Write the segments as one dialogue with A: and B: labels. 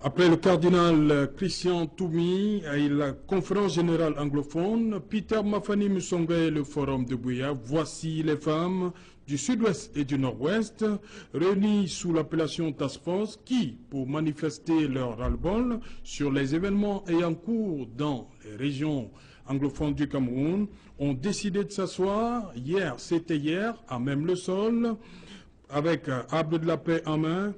A: Après le cardinal Christian Toumi et la conférence générale anglophone, Peter Mafani Musonga et le forum de Buea, voici les femmes du sud-ouest et du nord-ouest réunies sous l'appellation Task Force qui, pour manifester leur ras-le-bol sur les événements ayant cours dans les régions anglophones du Cameroun, ont décidé de s'asseoir. C'était hier, à même le sol, avec arbre de la paix en main,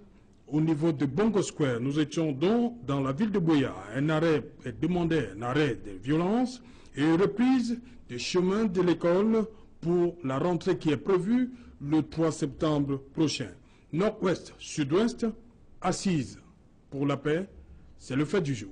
A: au niveau de Bongo Square. Nous étions donc dans la ville de Buea. Un arrêt est demandé, un arrêt des violences et une reprise des chemins de l'école pour la rentrée qui est prévue le 3 septembre prochain. Nord-ouest, sud-ouest, assise pour la paix, c'est le fait du jour.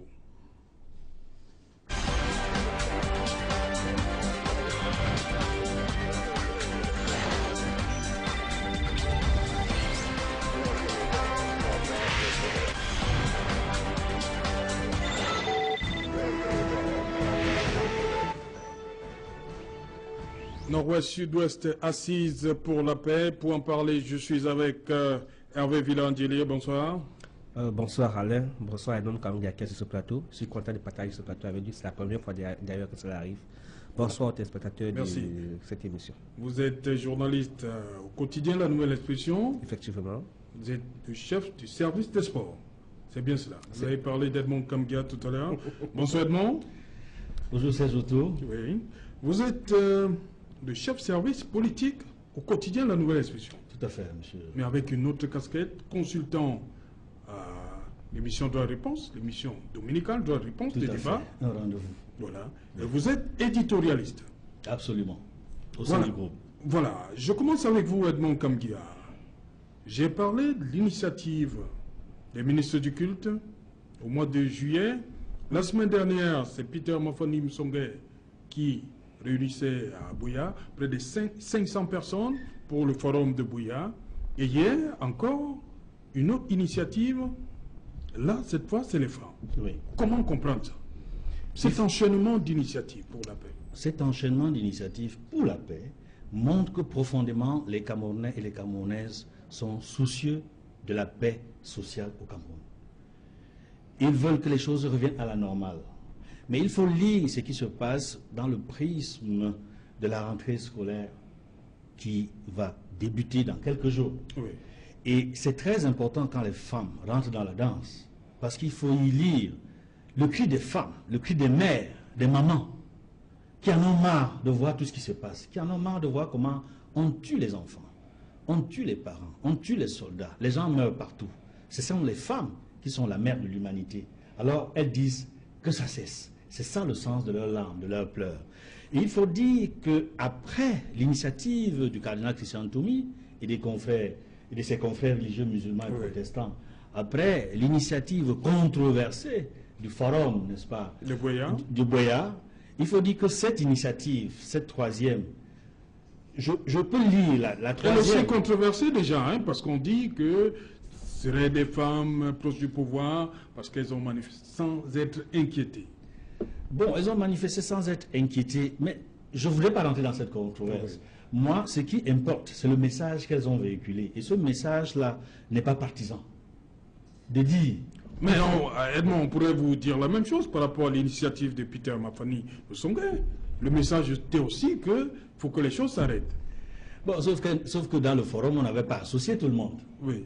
A: Nord-Ouest, Sud-Ouest, assise pour la paix. Pour en parler, je suis avec Hervé Villandelier. Bonsoir.
B: Bonsoir Alain, bonsoir Edmond Kamgia qui est sur ce plateau. Je suis content de partager ce plateau avec lui. C'est la première fois d'ailleurs que cela arrive. Bonsoir aux téléspectateurs de cette émission.
A: Vous êtes journaliste au quotidien La Nouvelle Expression.
B: Effectivement.
A: Vous êtes le chef du service des sports. C'est bien cela. Vous avez parlé d'Edmond Kamgia tout à l'heure. Bonsoir Edmond.
C: Bonjour Serge Otto.
A: Oui. Vous êtes le chef service politique au quotidien La Nouvelle Expression.
C: Tout à fait, monsieur.
A: Mais avec une autre casquette, consultant l'émission Droit de Réponse, l'émission dominicale Droit de Réponse, des débats.
C: Un rendez-vous.
A: Voilà. Et vous êtes éditorialiste.
C: Absolument. Au sein du groupe.
A: Voilà. Je commence avec vous, Edmond Kamgia. J'ai parlé de l'initiative des ministres du culte au mois de juillet. La semaine dernière, c'est Peter Mafani Musonga qui réunissait à Buea près de 500 personnes pour le forum de Buea. Et hier, encore, une autre initiative. Là, cette fois, c'est les femmes.
C: Oui.
A: Comment comprendre ça? Cet enchaînement d'initiatives pour la paix.
C: Cet enchaînement d'initiatives pour la paix montre que profondément les Camerounais et les Camerounaises sont soucieux de la paix sociale au Cameroun. Ils veulent que les choses reviennent à la normale. Mais il faut lire ce qui se passe dans le prisme de la rentrée scolaire qui va débuter dans quelques jours.
A: Oui.
C: Et c'est très important quand les femmes rentrent dans la danse, parce qu'il faut y lire le cri des femmes, le cri des mères, des mamans, qui en ont marre de voir tout ce qui se passe, qui en ont marre de voir comment on tue les enfants, on tue les parents, on tue les soldats, les gens meurent partout. Ce sont les femmes qui sont la mère de l'humanité. Alors elles disent que ça cesse. C'est ça le sens de leurs larmes, de leurs pleurs. Et il faut dire qu'après l'initiative du cardinal Christian Toumi et des confrères et de ses confrères religieux musulmans et protestants, après l'initiative controversée du forum, n'est-ce pas, du Buea, il faut dire que cette initiative, cette troisième, je peux lire la troisième.
A: Elle est aussi controversée déjà, hein, parce qu'on dit que ce seraient des femmes proches du pouvoir parce qu'elles ont manifesté sans être inquiétées.
C: Bon, elles ont manifesté sans être inquiétées, mais je ne voudrais pas rentrer dans cette controverse. Moi, ce qui importe, c'est le message qu'elles ont véhiculé. Et ce message-là n'est pas partisan. De dire...
A: Mais non, Edmond, on pourrait vous dire la même chose par rapport à l'initiative de Peter Mafani Musonga. Le message était aussi qu'il faut que les choses s'arrêtent.
C: Bon, sauf que dans le forum, on n'avait pas associé tout le monde.
A: Oui.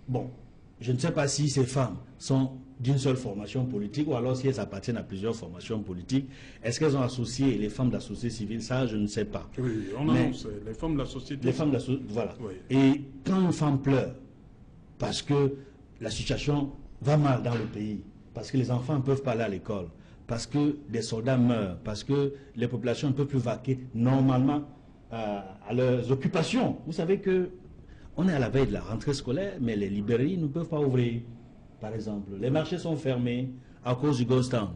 C: Bon, je ne sais pas si ces femmes sont d'une seule formation politique ou alors si elles appartiennent à plusieurs formations politiques. Est-ce qu'elles ont associé les femmes de la société civile? Ça, je ne sais pas.
A: Oui, on annonce les femmes de la société.
C: Les femmes de la société, voilà.
A: Oui.
C: Et quand une femme pleure, parce que la situation va mal dans le pays, parce que les enfants ne peuvent pas aller à l'école, parce que des soldats meurent, parce que les populations ne peuvent plus vaquer normalement à leurs occupations. Vous savez que on est à la veille de la rentrée scolaire, mais les librairies ne peuvent pas ouvrir. Par exemple, les marchés sont fermés à cause du Ghost Town.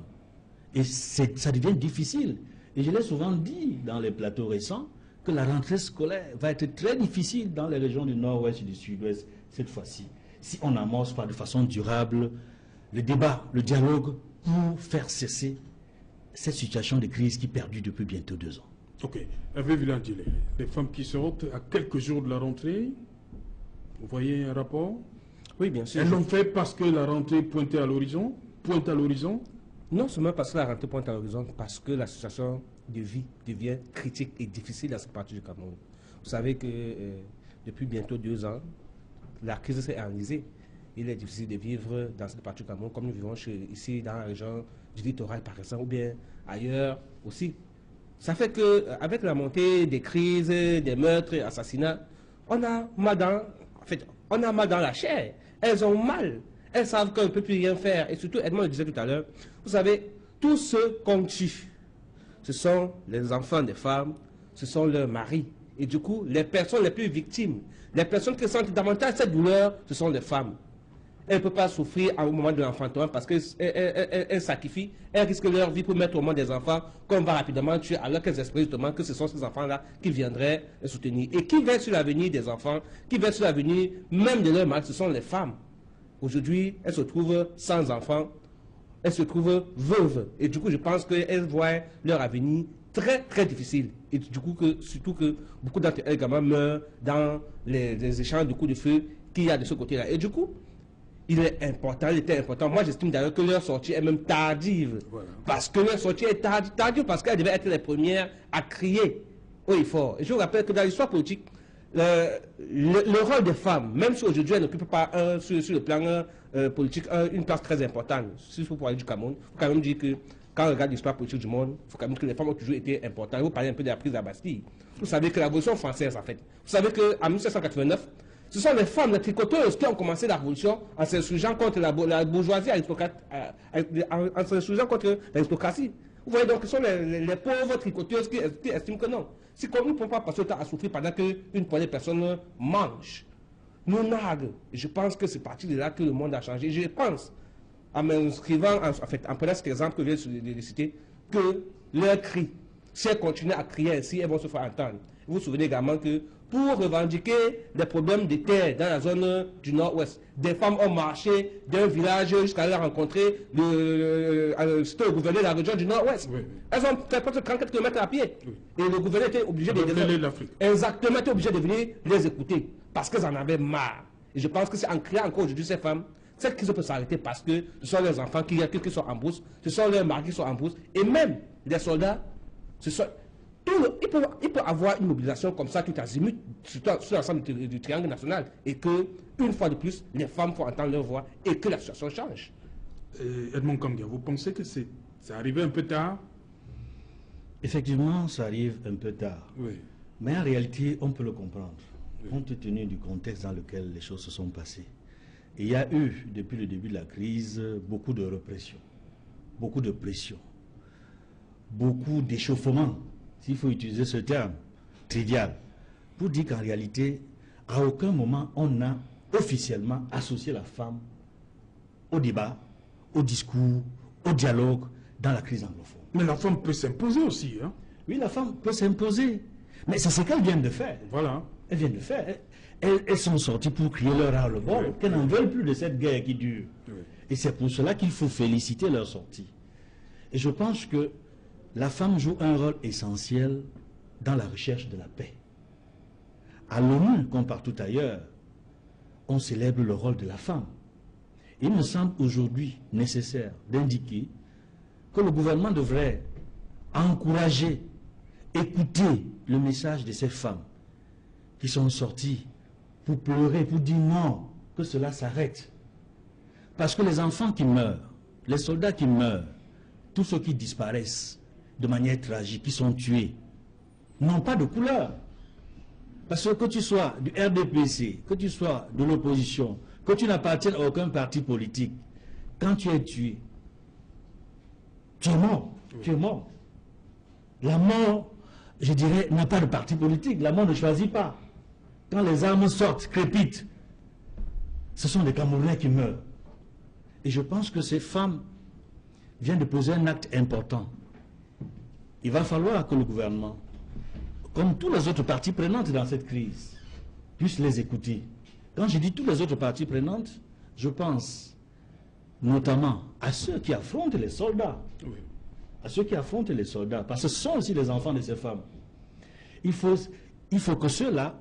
C: Et ça devient difficile. Et je l'ai souvent dit dans les plateaux récents, que la rentrée scolaire va être très difficile dans les régions du nord-ouest et du sud-ouest cette fois-ci, si on n'amorce pas de façon durable le débat, le dialogue, pour faire cesser cette situation de crise qui perdure depuis bientôt 2 ans.
A: Ok. Hervé Villandelier, les femmes qui sortent à quelques jours de la rentrée, vous voyez un rapport?
B: Oui, bien sûr.
A: Elles l'ont fait parce que la rentrée pointe à l'horizon.
B: Non seulement parce que la rentrée pointe à l'horizon, parce que la situation de vie devient critique et difficile dans cette partie du Cameroun. Vous savez que depuis bientôt 2 ans, la crise s'est analysée. Il est difficile de vivre dans cette partie du Cameroun comme nous vivons ici dans la région du littoral par exemple, ou bien ailleurs aussi. Ça fait qu'avec la montée des crises, des meurtres, assassinats, on a mal dans la chair. Elles ont mal. Elles savent qu'on ne peut plus rien faire. Et surtout, Edmond le disait tout à l'heure, vous savez, tous ceux qu'on tue, ce sont les enfants des femmes, ce sont leurs maris. Et du coup, les personnes les plus victimes, les personnes qui sentent davantage cette douleur, ce sont les femmes. Elles ne peuvent pas souffrir au moment de l'enfantement parce qu'elles sacrifient, elles risquent leur vie pour mettre au monde des enfants qu'on va rapidement tuer alors qu'elles espèrent justement que ce sont ces enfants-là qui viendraient les soutenir. Et qui veillent sur l'avenir des enfants, qui veillent sur l'avenir même de leurs mari, ce sont les femmes. Aujourd'hui, elles se trouvent sans enfants, elles se trouvent veuves. Et du coup, je pense qu'elles voient leur avenir très, très difficile. Et du coup, surtout que beaucoup d'entre elles également meurent dans les échanges de coups de feu qu'il y a de ce côté-là. Et du coup, il était important. Moi, j'estime d'ailleurs que leur sortie est même tardive. Voilà. Parce que leur sortie est tardive parce qu'elles devaient être les premières à crier haut et fort. Et je vous rappelle que dans l'histoire politique, le rôle des femmes, même si aujourd'hui elles n'occupent pas sur le plan politique une place très importante, si vous parlez du Cameroun, il faut quand même dire que quand on regarde l'histoire politique du monde, il faut quand même dire que les femmes ont toujours été importantes. Vous parlez un peu de la prise de la Bastille. Vous savez que la Révolution française, en fait, vous savez qu'en 1789, ce sont les femmes, les tricoteuses qui ont commencé la révolution en s'insurgeant contre la bourgeoisie aristocrate, en s'insurgeant contre l'aristocratie. Vous voyez donc, ce sont les pauvres tricoteuses qui estiment que non. Si comme nous ne pouvons pas passer le temps à souffrir pendant qu'une poignée de personnes mangent, nous narguent. Je pense que c'est parti de là que le monde a changé. Je pense, en m'inscrivant, en prenant cet exemple que je viens de citer, que leurs cris, si elles continuent à crier ainsi, elles vont se faire entendre. Vous vous souvenez également que pour revendiquer des problèmes de terre dans la zone du nord-ouest, des femmes ont marché d'un village jusqu'à aller rencontrer le gouverneur de la région du nord-ouest. Oui. Elles ont fait presque 34 km à pied. Oui. Et le gouverneur était obligé de venir les écouter parce qu'elles en avaient marre. Et je pense que c'est en criant encore aujourd'hui ces femmes, cette crise peut s'arrêter parce que ce sont les enfants qui sont en brousse, ce sont leurs maris qui sont en brousse, et même les soldats, il peut avoir une mobilisation comme ça tout azimut sur l'ensemble du triangle national et que, une fois de plus, les femmes font entendre leur voix et que la situation change.
A: Edmond Kamgia, vous pensez que ça arrivé un peu tard?
C: Effectivement, ça arrive un peu tard.
A: Oui.
C: Mais en réalité, on peut le comprendre, compte tenu du contexte dans lequel les choses se sont passées. Et il y a eu, depuis le début de la crise, beaucoup de répression, beaucoup de pression, beaucoup d'échauffement, s'il faut utiliser ce terme trivial, pour dire qu'en réalité, à aucun moment, on a officiellement associé la femme au débat, au discours, au dialogue dans la crise anglophone.
A: Mais la femme peut s'imposer aussi, hein?
C: Oui, la femme peut s'imposer. Mais c'est ce qu'elles viennent de faire.
A: Voilà.
C: Elles viennent de faire. Elles sont sorties pour crier leur ras-le-bol, oui, qu'elles n'en veulent plus de cette guerre qui dure. Oui. Et c'est pour cela qu'il faut féliciter leur sortie. Et je pense que la femme joue un rôle essentiel dans la recherche de la paix. À l'ONU, comme partout ailleurs, on célèbre le rôle de la femme. Il me semble aujourd'hui nécessaire d'indiquer que le gouvernement devrait encourager, écouter le message de ces femmes qui sont sorties pour pleurer, pour dire non, que cela s'arrête. Parce que les enfants qui meurent, les soldats qui meurent, tous ceux qui disparaissent de manière tragique, qui sont tués, n'ont pas de couleur. Parce que tu sois du RDPC, que tu sois de l'opposition, que tu n'appartiennes à aucun parti politique, quand tu es tué, tu es mort. Oui. Tu es mort. La mort, je dirais, n'a pas de parti politique. La mort ne choisit pas. Quand les armes sortent, crépitent, ce sont des Camerounais qui meurent. Et je pense que ces femmes viennent de poser un acte important. Il va falloir que le gouvernement, comme tous les autres parties prenantes dans cette crise, puisse les écouter. Quand je dis toutes les autres parties prenantes, je pense notamment à ceux qui affrontent les soldats. Oui. À ceux qui affrontent les soldats, parce que ce sont aussi les enfants de ces femmes. Il faut que ceux-là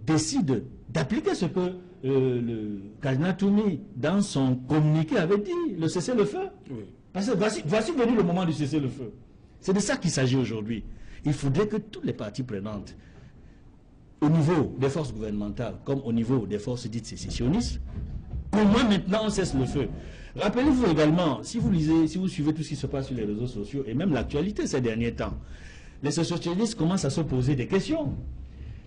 C: décident d'appliquer ce que le cardinal Toumi, dans son communiqué, avait dit, le cessez-le-feu.
A: Oui.
C: Parce que voici venu le moment du cessez-le-feu. C'est de ça qu'il s'agit aujourd'hui. Il faudrait que toutes les parties prenantes, au niveau des forces gouvernementales, comme au niveau des forces dites sécessionnistes, au moins maintenant on cesse le feu. Rappelez-vous également, si vous lisez, si vous suivez tout ce qui se passe sur les réseaux sociaux, et même l'actualité ces derniers temps, les socialistes commencent à se poser des questions.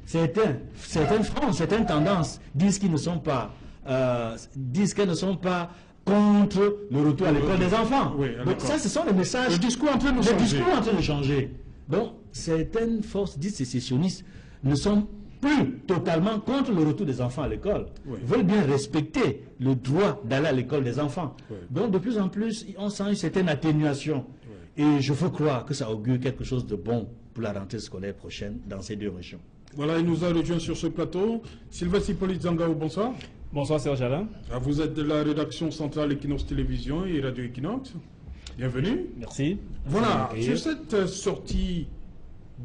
C: Certaines fronts, certaines tendances disent qu'ils ne sont pas, disent qu'elles ne sont pas contre le retour à l'école des enfants.
A: Oui,
C: donc ça, ce sont les messages.
A: Le discours est en train de changer.
C: Le discours est en train de changer. Donc, certaines forces dites sécessionnistes ne sont plus totalement contre le retour des enfants à l'école.
A: Oui.
C: Veulent bien respecter le droit d'aller à l'école des enfants.
A: Oui.
C: Donc, de plus en plus, on sent une certaine atténuation. Oui. Et je veux croire que ça augure quelque chose de bon pour la rentrée scolaire prochaine dans ces deux régions.
A: Voilà, il nous a rejoint sur ce plateau. Sylvestre Hippolyte Zangao, bonsoir.
D: Bonsoir Serge Alain.
A: Vous êtes de la rédaction centrale Equinox Télévision et Radio Equinox. Bienvenue.
D: Merci.
A: Voilà, sur cette sortie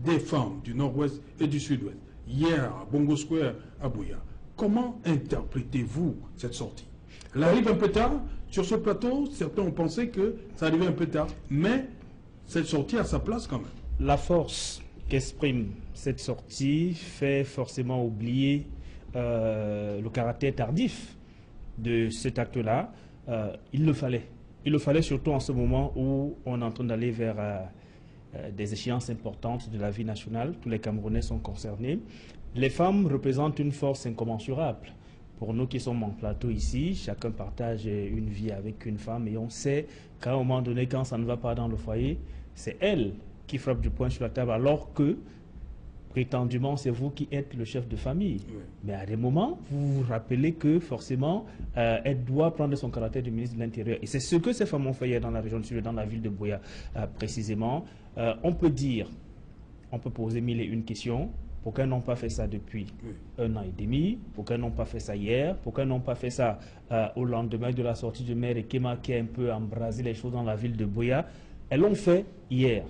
A: des femmes du Nord-Ouest et du Sud-Ouest, hier à Bongo Square à Buea, comment interprétez-vous cette sortie? Elle arrive un peu tard. Sur ce plateau, certains ont pensé que ça arrivait un peu tard, mais cette sortie a sa place quand même.
D: La force qu'exprime cette sortie fait forcément oublier le caractère tardif de cet acte-là. Il le fallait. Il le fallait surtout en ce moment où on est en train d'aller vers des échéances importantes de la vie nationale. Tous les Camerounais sont concernés. Les femmes représentent une force incommensurable. Pour nous qui sommes en plateau ici, chacun partage une vie avec une femme et on sait qu'à un moment donné, quand ça ne va pas dans le foyer, c'est elle qui frappe du poing sur la table alors que prétendument, c'est vous qui êtes le chef de famille. Oui. Mais à des moments, vous vous rappelez que forcément, elle doit prendre son caractère de ministre de l'Intérieur. Et c'est ce que ces femmes ont fait hier dans la région du Sud, dans la ville de Buea précisément. On peut dire, on peut poser mille et une questions. Pourquoi elles n'ont pas fait ça depuis un an et demi? Pourquoi elles n'ont pas fait ça hier? Pourquoi elles n'ont pas fait ça au lendemain de la sortie du maire Ekema qui a un peu embrasé les choses dans la ville de Buea? Elles l'ont fait hier.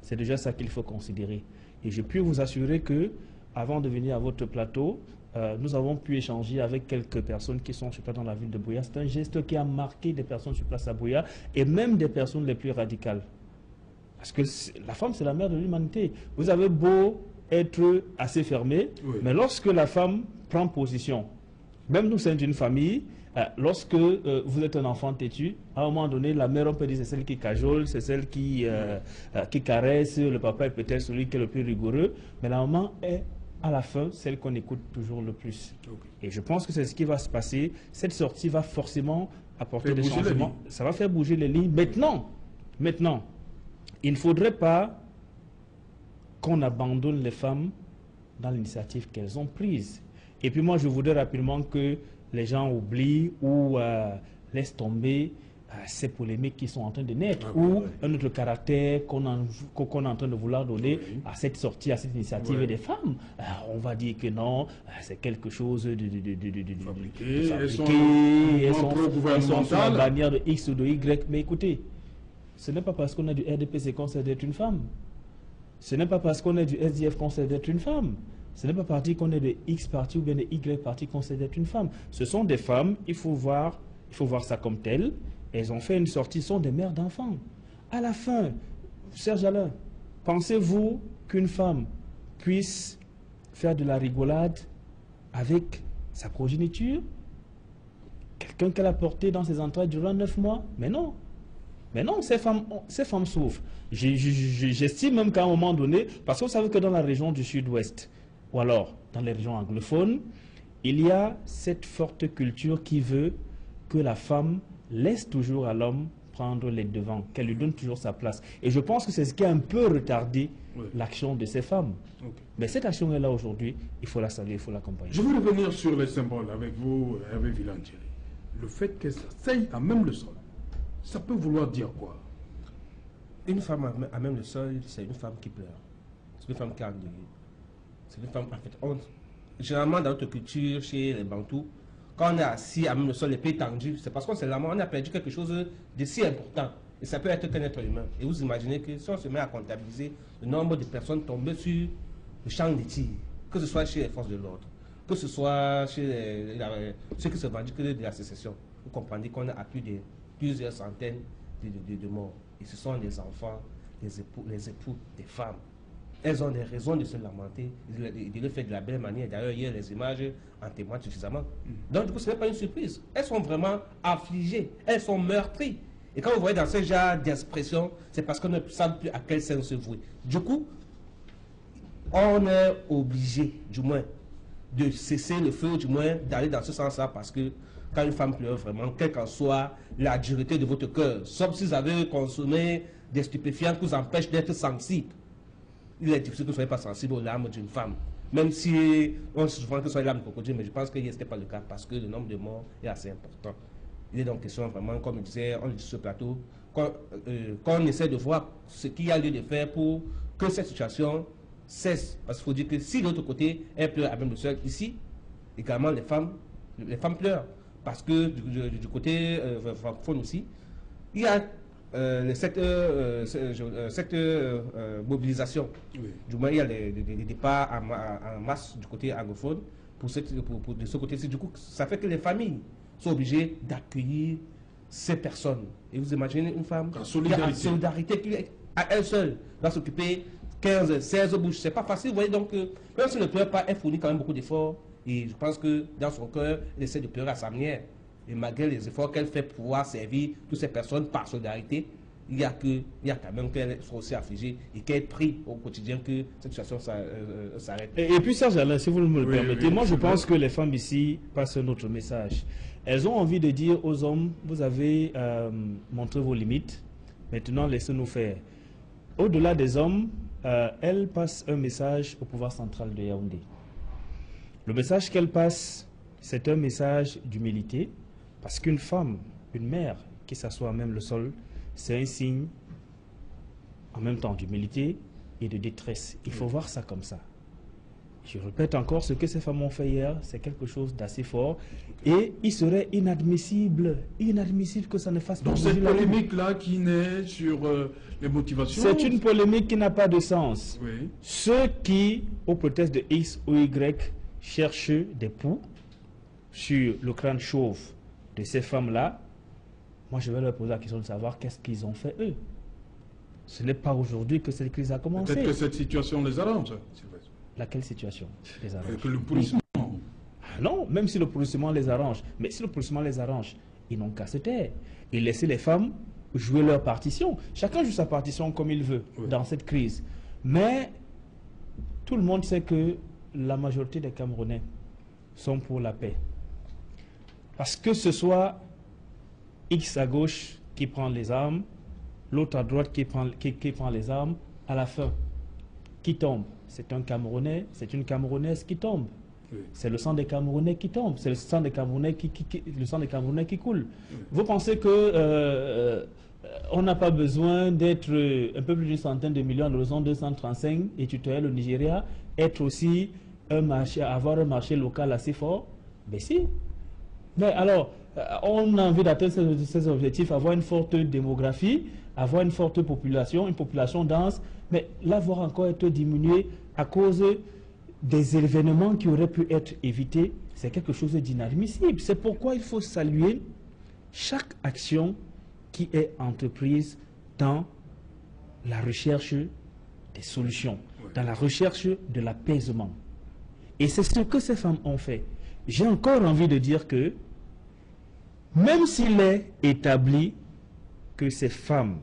D: C'est déjà ça qu'il faut considérer. Et je puis vous assurer que, avant de venir à votre plateau, nous avons pu échanger avec quelques personnes qui sont sur place dans la ville de Buea. C'est un geste qui a marqué des personnes sur place à Buea et même des personnes les plus radicales. Parce que la femme, c'est la mère de l'humanité. Vous avez beau être assez fermé, mais lorsque la femme prend position, même nous sommes une famille, lorsque vous êtes un enfant têtu, à un moment donné, la mère, on peut dire, c'est celle qui cajole, c'est celle qui caresse, le papa est peut-être celui qui est le plus rigoureux, mais la maman est, à la fin, celle qu'on écoute toujours le plus. Et je pense que c'est ce qui va se passer. Cette sortie va forcément apporter des changements. Ça va faire bouger les lignes. Maintenant, il ne faudrait pas qu'on abandonne les femmes dans l'initiative qu'elles ont prise. Et puis moi, je voudrais rapidement que les gens oublient ou laissent tomber ces polémiques qui sont en train de naître, ou un autre caractère qu'on est en train de vouloir donner à cette sortie, à cette initiative des femmes. On va dire que non, c'est quelque chose de fabriqué, elles sont sous la bannière de X ou de Y. Mais écoutez, ce n'est pas parce qu'on a du RDPC qu'on sait d'être une femme. Ce n'est pas parce qu'on est du SDF qu'on sait d'être une femme. Ce n'est pas parce qu'on est de X parti ou bien de Y parti qu'on sait d'être une femme. Ce sont des femmes, il faut voir ça comme tel. Elles ont fait une sortie, sont des mères d'enfants. À la fin, Serge Alain, pensez-vous qu'une femme puisse faire de la rigolade avec sa progéniture? Quelqu'un qu'elle a porté dans ses entrailles durant 9 mois? Mais non. Mais non, ces femmes souffrent. J'estime même qu'à un moment donné, parce que vous savez que dans la région du Sud-Ouest, ou alors dans les régions anglophones, il y a cette forte culture qui veut que la femme laisse toujours à l'homme prendre les devants, qu'elle lui donne toujours sa place. Et je pense que c'est ce qui a un peu retardé l'action de ces femmes. Mais cette action est là aujourd'hui, il faut la saluer, il faut l'accompagner.
A: Je veux revenir sur les symboles avec vous, avec Villantieri. Le fait qu'elle s'asseye à même le sol, ça peut vouloir dire quoi?
B: Une femme à même le sol, c'est une femme qui pleure. C'est une femme qui a endeuillé. C'est une femme, en fait, généralement dans notre culture, chez les Bantous, quand on est assis à même le sol, les pieds tendus, c'est parce qu'on a perdu quelque chose de si important. Et ça peut être qu'un être humain. Et vous imaginez que si on se met à comptabiliser le nombre de personnes tombées sur le champ de tir, que ce soit chez les forces de l'ordre, que ce soit chez ceux qui se vendiquent de la sécession, vous comprenez qu'on a plus de plusieurs centaines de morts. Et ce sont des enfants, les époux, des femmes. Elles ont des raisons de se lamenter, de le faire de la belle manière. D'ailleurs, hier, les images en témoignent suffisamment. Donc, du coup, ce n'est pas une surprise. Elles sont vraiment affligées, elles sont meurtries. Et quand vous voyez dans ce genre d'expression, c'est parce qu'on ne sait plus à quel sens se vouer. Du coup, on est obligé, du moins, de cesser le feu, du moins, d'aller dans ce sens-là, parce que quand une femme pleure vraiment, quelle qu'en soit la dureté de votre cœur, sauf si vous avez consommé des stupéfiants qui vous empêchent d'être sensible, il est difficile que vous ne soyez pas sensible aux larmes d'une femme. Même si on se souvient que ce soit les larmes de crocodile, mais je pense que ce n'était pas le cas, parce que le nombre de morts est assez important. Il est donc question vraiment, comme je disais, on le dit sur ce plateau, qu'on essaie de voir ce qu'il y a lieu de faire pour que cette situation cesse. Parce qu'il faut dire que si de l'autre côté, elle pleure à même le seul, ici, également les femmes pleurent. Parce que du côté francophone aussi, il y a cette mobilisation. Oui. Du moins, il y a des départs en masse du côté anglophone de ce côté-ci. Du coup, ça fait que les familles sont obligées d'accueillir ces personnes. Et vous imaginez une femme qui a une solidarité, qui à elle seule va s'occuper 15, 16 bouches. C'est pas facile, vous voyez. Donc, même si elle ne pleure pas, elle fournit quand même beaucoup d'efforts. Et je pense que dans son cœur, elle essaie de pleurer à sa manière. Et malgré les efforts qu'elle fait pour pouvoir servir toutes ces personnes par solidarité, il y a quand même qu'elle soit aussi affligée et qu'elle prie au quotidien que cette situation s'arrête.
D: Et puis Serge Alain, si vous me le permettez, moi je pense que les femmes ici passent un autre message. Elles ont envie de dire aux hommes, vous avez montré vos limites, maintenant laissez-nous faire. Au-delà des hommes, elles passent un message au pouvoir central de Yaoundé. Le message qu'elles passent, c'est un message d'humilité, parce qu'une femme, une mère qui s'assoit à même le sol, c'est un signe en même temps d'humilité et de détresse. Il faut voir ça comme ça. Je répète encore, ce que ces femmes ont fait hier, c'est quelque chose d'assez fort. Et il serait inadmissible que ça ne fasse pas.
A: Donc cette polémique-là qui naît sur les motivations...
D: C'est une polémique qui n'a pas de sens.
A: Oui.
D: Ceux qui, au prétexte de X ou Y, cherchent des poux sur le crâne chauve de ces femmes-là, moi je vais leur poser la question de savoir qu'est-ce qu'ils ont fait eux. Ce n'est pas aujourd'hui que cette crise a commencé.
A: Peut-être que cette situation les arrange.
D: Laquelle situation les arrange?
A: Que le pourrissement.
D: Non, même si le pourrissement les arrange. Mais si le pourrissement les arrange, ils n'ont qu'à se taire et laisser les femmes jouer leur partition. Chacun joue sa partition comme il veut dans cette crise. Mais tout le monde sait que la majorité des Camerounais sont pour la paix. Parce que ce soit X à gauche qui prend les armes, l'autre à droite qui prend les armes, à la fin, qui tombe? C'est un Camerounais, c'est une Camerounaise qui tombe. Oui. C'est le sang des Camerounais qui tombe, c'est le sang des Camerounais qui coule. Oui. Vous pensez que on n'a pas besoin d'être un peu plus d'une centaine de millions, nous sommes 235 et tutoriels au Nigeria, être aussi avoir un marché local assez fort? Ben si. Mais alors, on a envie d'atteindre ces objectifs, avoir une forte démographie, avoir une forte population, une population dense, mais là, voir encore être diminué à cause des événements qui auraient pu être évités, c'est quelque chose d'inadmissible. C'est pourquoi il faut saluer chaque action qui est entreprise dans la recherche des solutions, dans la recherche de l'apaisement. Et c'est ce que ces femmes ont fait. J'ai encore envie de dire que, même s'il est établi que ces femmes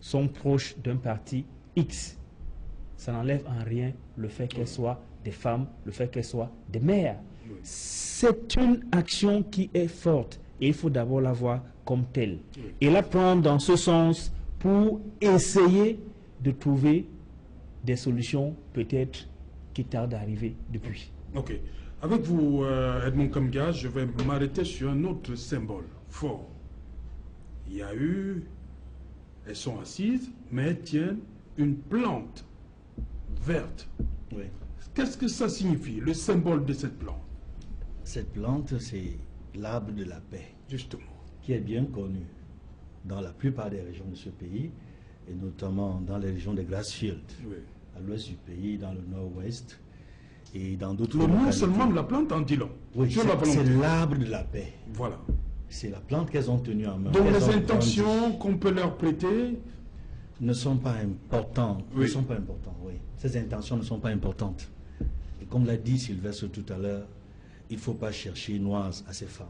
D: sont proches d'un parti X, ça n'enlève en rien le fait qu'elles soient des femmes, le fait qu'elles soient des mères. C'est une action qui est forte et il faut d'abord la voir comme telle. Et la prendre dans ce sens pour essayer de trouver des solutions peut-être qui tardent à arriver depuis.
A: Ok. Avec vous, Edmond Kamga, je vais m'arrêter sur un autre symbole fort. Il y a eu, elles sont assises, mais elles tiennent une plante verte.
C: Oui.
A: Qu'est-ce que ça signifie, le symbole de cette plante?
C: Cette plante, c'est l'arbre de la paix.
A: Justement.
C: Qui est bien connu dans la plupart des régions de ce pays, et notamment dans les régions de Grassfield, à l'ouest du pays, dans le nord-ouest. et dans d'autres
A: Le nom
C: localités.
A: seulement de la plante en dit long.
C: Oui,
A: Sur la
C: c'est
A: volonté.
C: l'arbre de la paix.
A: Voilà.
C: C'est la plante qu'elles ont tenue en main.
A: Donc
C: qu'elles
A: les
C: ont
A: intentions
C: grandi.
A: qu'on peut leur prêter,
C: Ne sont pas importantes.
A: Oui.
C: Ne sont pas importantes, oui. Ces intentions ne sont pas importantes. Et comme l'a dit Sylvestre tout à l'heure, il ne faut pas chercher noise à ces femmes.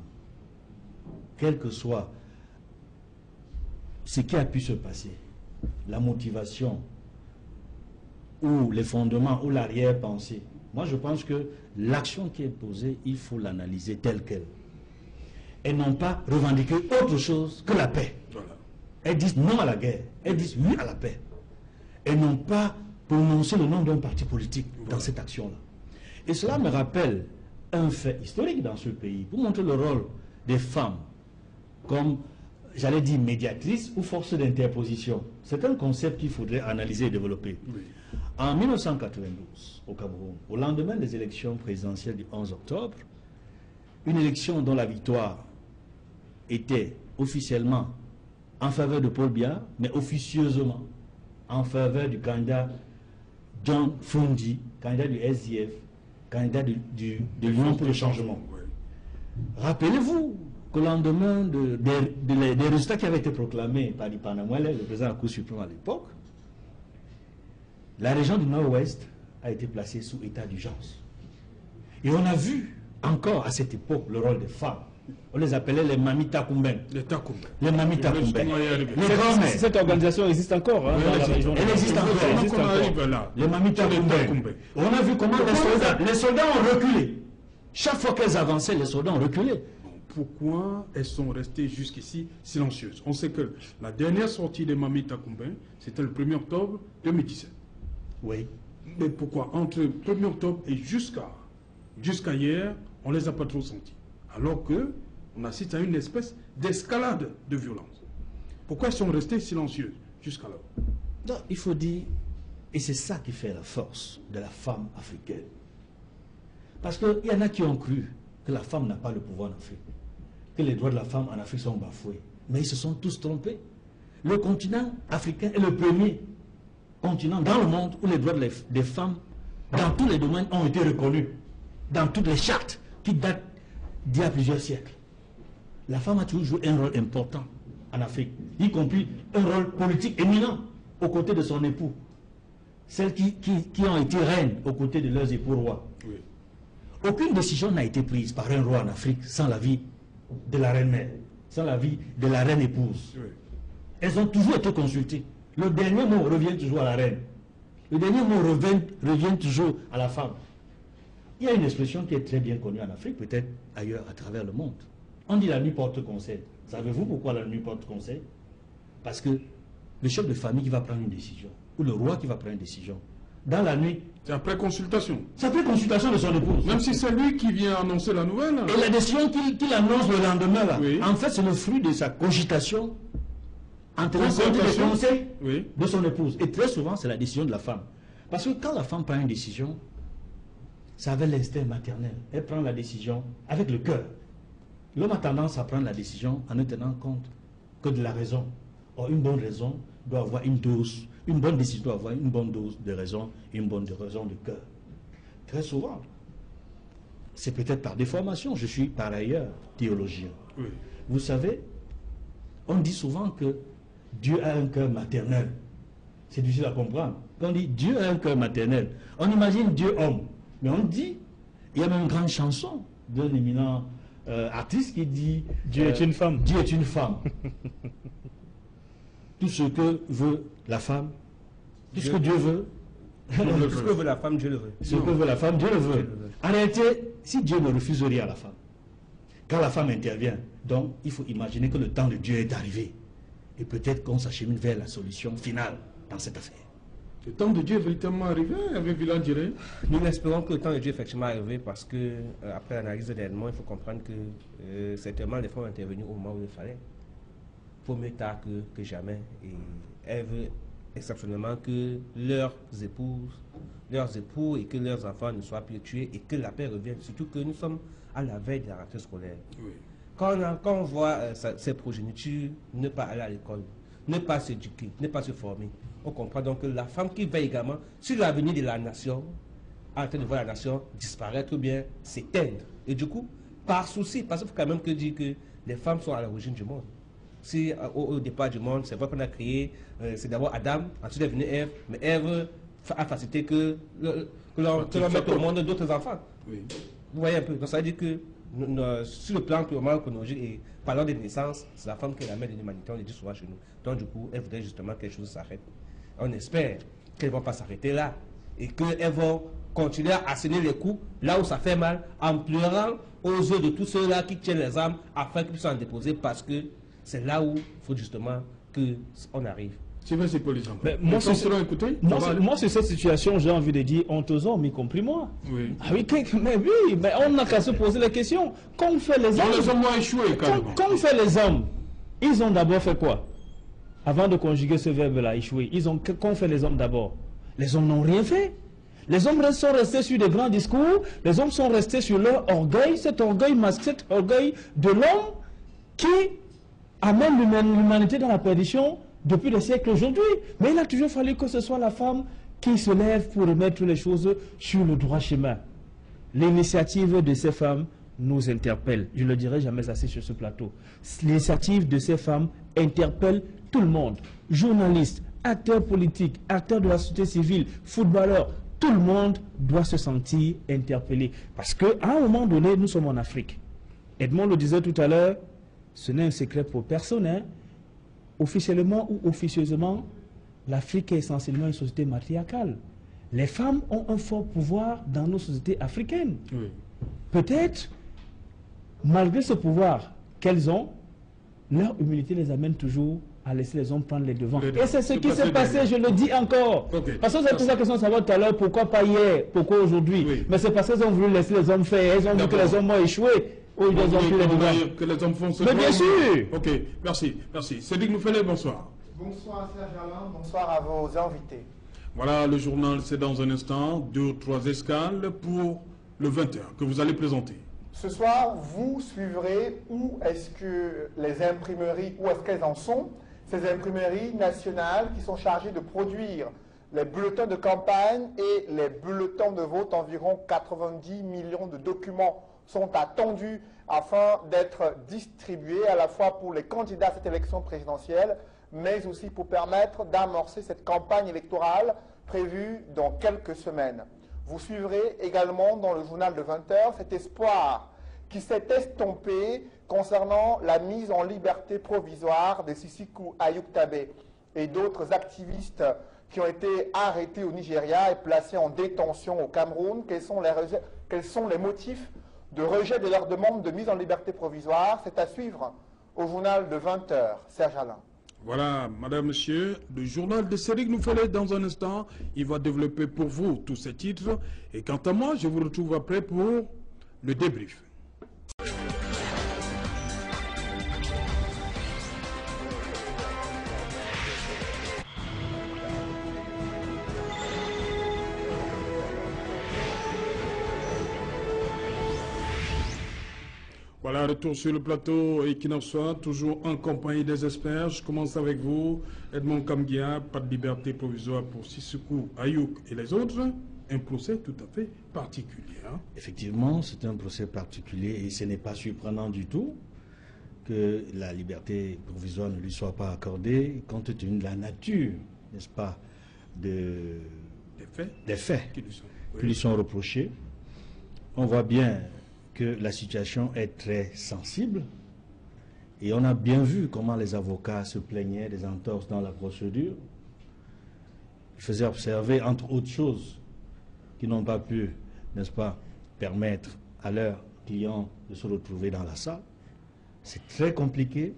C: Quel que soit ce qui a pu se passer, la motivation ou les fondements ou l'arrière-pensée, moi je pense que l'action qui est posée, il faut l'analyser telle qu'elle. Elles n'ont pas revendiqué autre chose que la paix.
A: voilà.
C: Elles disent non à la guerre, elles disent oui à la paix. Elles n'ont pas prononcé le nom d'un parti politique dans cette action-là. Et cela me rappelle un fait historique dans ce pays, pour montrer le rôle des femmes comme, j'allais dire, médiatrices ou force d'interposition. C'est un concept qu'il faudrait analyser et développer.
A: Oui.
C: En 1992, au Cameroun, au lendemain des élections présidentielles du 11 octobre, une élection dont la victoire était officiellement en faveur de Paul Biya, mais officieusement en faveur du candidat John Fundi, candidat du SDF, candidat de l'Union pour le changement.
A: Oui.
C: Rappelez-vous qu'au lendemain des résultats qui avaient été proclamés par Ipanamwele, le président de la Cour suprême à l'époque, la région du Nord-Ouest a été placée sous état d'urgence. Et on a vu encore à cette époque le rôle des femmes. On les appelait les Mamita Kumben.
A: Les Takoumbe.
C: Les Mamita
A: Je
C: Kumben.
A: vais y arriver.
C: Les grands-mères.
D: Cette organisation existe encore hein, dans la région.
C: Elle existe encore.
D: Elle existe
A: Comment on
D: encore.
A: arrive là?
C: Les Mamita
A: Les
C: Kumben.
A: Takoumbe.
C: On a vu comment les soldats ont reculé. Chaque fois qu'elles avançaient, les soldats ont reculé.
A: Pourquoi elles sont restées jusqu'ici silencieuses? On sait que la dernière sortie des Mami Takoumbe, c'était le 1er octobre 2017.
C: Oui.
A: Mais pourquoi entre le 1er octobre et jusqu'à hier, on ne les a pas trop sentis? Alors que on assiste à une espèce d'escalade de violence. Pourquoi elles sont restées silencieuses jusqu'alors?
C: Donc, il faut dire, et c'est ça qui fait la force de la femme africaine. Parce qu'il y en a qui ont cru que la femme n'a pas le pouvoir en Afrique, que les droits de la femme en Afrique sont bafoués. Mais ils se sont tous trompés. Le continent africain est le premier continent dans le monde où les droits des femmes, dans tous les domaines, ont été reconnus. Dans toutes les chartes qui datent d'il y a plusieurs siècles. La femme a toujours joué un rôle important en Afrique, y compris un rôle politique éminent aux côtés de son époux. Celles qui ont été reines aux côtés de leurs époux rois.
A: Oui.
C: Aucune décision n'a été prise par un roi en Afrique sans l'avis de la reine-mère, sans l'avis de la reine épouse.
A: Oui.
C: Elles ont toujours été consultées. Le dernier mot revient toujours à la reine. Le dernier mot revient toujours à la femme. Il y a une expression qui est très bien connue en Afrique, peut-être ailleurs à travers le monde. On dit la nuit porte conseil. Savez-vous pourquoi la nuit porte conseil? Parce que le chef de famille qui va prendre une décision, ou le roi qui va prendre une décision, dans la nuit,
A: C'est après consultation.
C: c'est après consultation de son épouse.
A: Même si c'est lui qui vient annoncer la nouvelle.
C: Et la décision qu'il annonce le lendemain, là,
A: Oui.
C: en fait, c'est le fruit de sa cogitation en tenant compte des
A: Concertation.
C: conseils
A: Oui.
C: de son épouse. Et très souvent, c'est la décision de la femme. Parce que quand la femme prend une décision, c'est avec l'instinct maternel. Elle prend la décision avec le cœur. L'homme a tendance à prendre la décision en ne tenant compte que de la raison. Or, une bonne raison doit avoir une dose, une bonne décision doit avoir une bonne dose de raison et une bonne raison de cœur. Très souvent, c'est peut-être par déformation. Je suis par ailleurs théologien.
A: Oui.
C: Vous savez, on dit souvent que Dieu a un cœur maternel. C'est difficile à comprendre. Quand on dit Dieu a un cœur maternel, on imagine Dieu homme. Mais on dit, il y a même une grande chanson d'un éminent artiste qui dit
D: Dieu est une femme.
C: Dieu est une femme. Tout ce que veut la femme, tout ce que Dieu veut,
B: Tout ce que veut la femme, Dieu le veut.
C: ce que veut la femme, Dieu le veut.
B: Dieu le veut.
C: En réalité, si Dieu ne refuse rien à la femme, quand la femme intervient, donc il faut imaginer que le temps de Dieu est arrivé. Et peut-être qu'on s'achemine vers la solution finale dans cette affaire.
A: Le temps de Dieu est véritablement arrivé avec Vilan Diré.
B: Nous espérons que le temps de Dieu est effectivement arrivé parce que, après l'analyse de l'événement, il faut comprendre que certainement les femmes sont intervenues au moment où il fallait. Il faut mieux tard que jamais. Et elles veulent exceptionnellement que leurs épouses, leurs époux et que leurs enfants ne soient plus tués et que la paix revienne. Surtout que nous sommes à la veille de la rentrée scolaire.
A: Oui.
B: Quand on voit ces progénitures ne pas aller à l'école, ne pas s'éduquer, ne pas se former, on comprend donc que la femme qui veille également sur l'avenir de la nation en train de voir la nation disparaître ou bien s'éteindre. Et du coup, par souci, parce qu'il faut quand même que dire que les femmes sont à l'origine du monde. Si au départ du monde, c'est vrai qu'on a créé, c'est d'abord Adam, ensuite est venue Ève, mais Ève a facilité que l'on mette au monde d'autres enfants.
A: Oui.
B: Vous voyez un peu, donc ça veut dire que sur le plan purement chronologique et parlant des naissances, c'est la femme qui est la mère de l'humanité, on le dit souvent chez nous. Donc du coup, elle voudrait justement que quelque chose s'arrête. On espère qu'elles ne vont pas s'arrêter là et qu'elles vont continuer à asséner les coups là où ça fait mal, en pleurant aux yeux de tous ceux-là qui tiennent les armes afin qu'ils puissent en déposer, parce que c'est là où il faut justement qu'on arrive.
A: C'est vrai, c'est pour les enfants.
D: Mais moi,
A: c'est
D: sur cette situation, j'ai envie de dire honte aux hommes, y compris moi.
A: Oui.
D: Ah oui, mais on n'a qu'à se poser la question. Qu'ont fait les hommes?
A: Les hommes ont échoué, carrément.
D: Qu'ont fait les hommes? Ils ont d'abord fait quoi? Avant de conjuguer ce verbe-là, échouer, qu'ont fait les hommes d'abord? Les hommes n'ont rien fait. Les hommes sont restés sur des grands discours, les hommes sont restés sur leur orgueil, cet orgueil masqué, cet orgueil de l'homme qui amène l'humanité dans la perdition depuis des siècles aujourd'hui. Mais il a toujours fallu que ce soit la femme qui se lève pour remettre les choses sur le droit chemin. L'initiative de ces femmes nous interpelle. Je ne le dirai jamais assez sur ce plateau. L'initiative de ces femmes interpelle tout le monde. Journalistes, acteurs politiques, acteurs de la société civile, footballeurs, tout le monde doit se sentir interpellé. Parce qu'à un moment donné, nous sommes en Afrique. Edmond le disait tout à l'heure, ce n'est un secret pour personne, hein. Officiellement ou officieusement, l'Afrique est essentiellement une société matriarcale. Les femmes ont un fort pouvoir dans nos sociétés africaines.
A: Oui.
D: Peut-être, malgré ce pouvoir qu'elles ont, leur humilité les amène toujours à laisser les hommes prendre les devants. Et c'est ce qui s'est passé, je le dis encore.
A: Okay.
D: Parce que vous avez posé la question de savoir tout à l'heure, pourquoi pas hier, pourquoi aujourd'hui.
A: Oui.
D: Mais c'est parce qu'ils ont voulu laisser les hommes faire, ils ont vu que les hommes ont échoué. Ou ils ont pris les devants.
A: Que les hommes font ce
D: Mais bien sûr.
A: Ok, merci, merci. Cédric Noufélé, bonsoir.
E: Bonsoir Serge Alain, bonsoir à vos invités.
A: Voilà, le journal, c'est dans un instant, 2 ou 3 escales pour le 20h que vous allez présenter.
E: Ce soir, vous suivrez où est-ce que les imprimeries, où est-ce qu'elles en sont, ces imprimeries nationales qui sont chargées de produire les bulletins de campagne et les bulletins de vote. Environ 90 millions de documents sont attendus afin d'être distribués à la fois pour les candidats à cette élection présidentielle, mais aussi pour permettre d'amorcer cette campagne électorale prévue dans quelques semaines. Vous suivrez également dans le journal de 20h cet espoir qui s'est estompé concernant la mise en liberté provisoire de Sisiku Ayuk Tabe et d'autres activistes qui ont été arrêtés au Nigeria et placés en détention au Cameroun. Quels sont les motifs de rejet de leur demande de mise en liberté provisoire? C'est à suivre au journal de 20h. Serge Alain.
A: Voilà, madame, monsieur, le journal de Cédric Noufélé dans un instant. Il va développer pour vous tous ces titres. Et quant à moi, je vous retrouve après pour le débrief. Voilà, retour sur le plateau et qui n'en soit, toujours en compagnie des experts. Je commence avec vous, Edmond Kamgia, pas de liberté provisoire pour Sisiku Ayuk et les autres. Un procès tout à fait particulier. Hein?
C: Effectivement, c'est un procès particulier et ce n'est pas surprenant du tout que la liberté provisoire ne lui soit pas accordée compte tenu de la nature, n'est-ce pas, des faits qui lui sont reprochés. On voit bien que la situation est très sensible et on a bien vu comment les avocats se plaignaient des entorses dans la procédure. Ils faisaient observer, entre autres choses, qui n'ont pas pu, n'est-ce pas, permettre à leurs clients de se retrouver dans la salle. C'est très compliqué,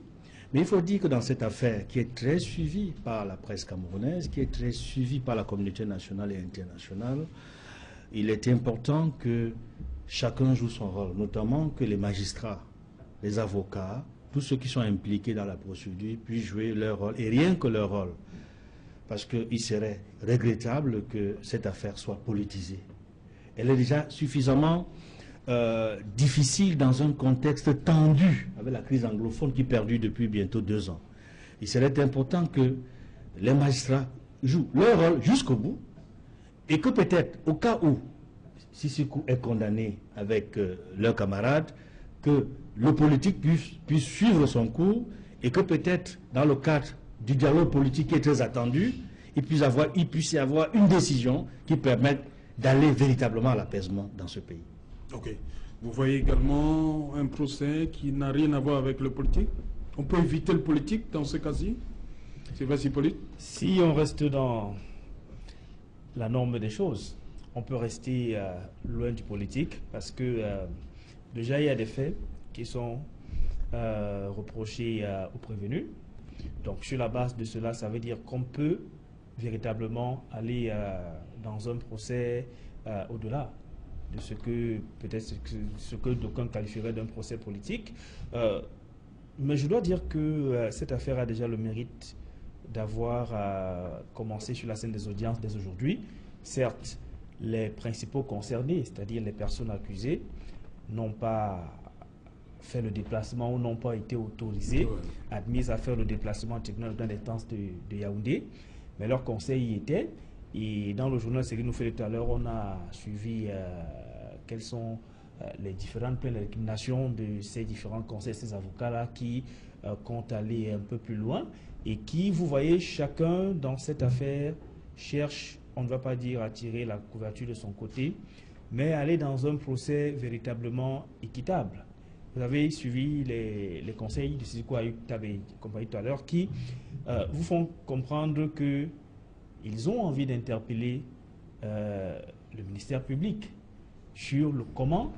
C: mais il faut dire que dans cette affaire qui est très suivie par la presse camerounaise, qui est très suivie par la communauté nationale et internationale, il est important que chacun joue son rôle, notamment que les magistrats, les avocats, tous ceux qui sont impliqués dans la procédure puissent jouer leur rôle, et rien que leur rôle. Parce qu'il serait regrettable que cette affaire soit politisée. Elle est déjà suffisamment difficile dans un contexte tendu, avec la crise anglophone qui perdure depuis bientôt 2 ans. Il serait important que les magistrats jouent leur rôle jusqu'au bout, et que peut-être, au cas où Sissoko est condamné avec leurs camarades, que le politique puisse suivre son cours et que peut-être dans le cadre du dialogue politique qui est très attendu, il puisse y avoir une décision qui permette d'aller véritablement à l'apaisement dans ce pays.
A: Ok. Vous voyez également un procès qui n'a rien à voir avec le politique? On peut éviter le politique dans ce cas-ci? C'est Vassi Hippolyte?
D: Si on reste dans la norme des choses, on peut rester loin du politique parce que déjà il y a des faits qui sont reprochés aux prévenus. Donc sur la base de cela, ça veut dire qu'on peut véritablement aller dans un procès au-delà de ce que peut-être ce que d'aucuns qualifieraient d'un procès politique. Mais je dois dire que cette affaire a déjà le mérite d'avoir commencé sur la scène des audiences dès aujourd'hui. Certes, les principaux concernés, c'est-à-dire les personnes accusées, n'ont pas fait le déplacement ou n'ont pas été autorisées, admises à faire le déplacement en tribunal dans l'instance de Yaoundé, mais leur conseil y était. Et dans le journal, ce que nous fait tout à l'heure, on a suivi quelles sont les différentes plaintes d'incrimination de ces différents conseils, ces avocats-là qui comptent aller un peu plus loin et qui, vous voyez, chacun dans cette affaire cherche, on ne va pas dire à tirer la couverture de son côté, mais aller dans un procès véritablement équitable. Vous avez suivi les conseils de Sissoko Ayuk Tabé, compagnie tout à l'heure, qui vous font comprendre qu'ils ont envie d'interpeller le ministère public sur comment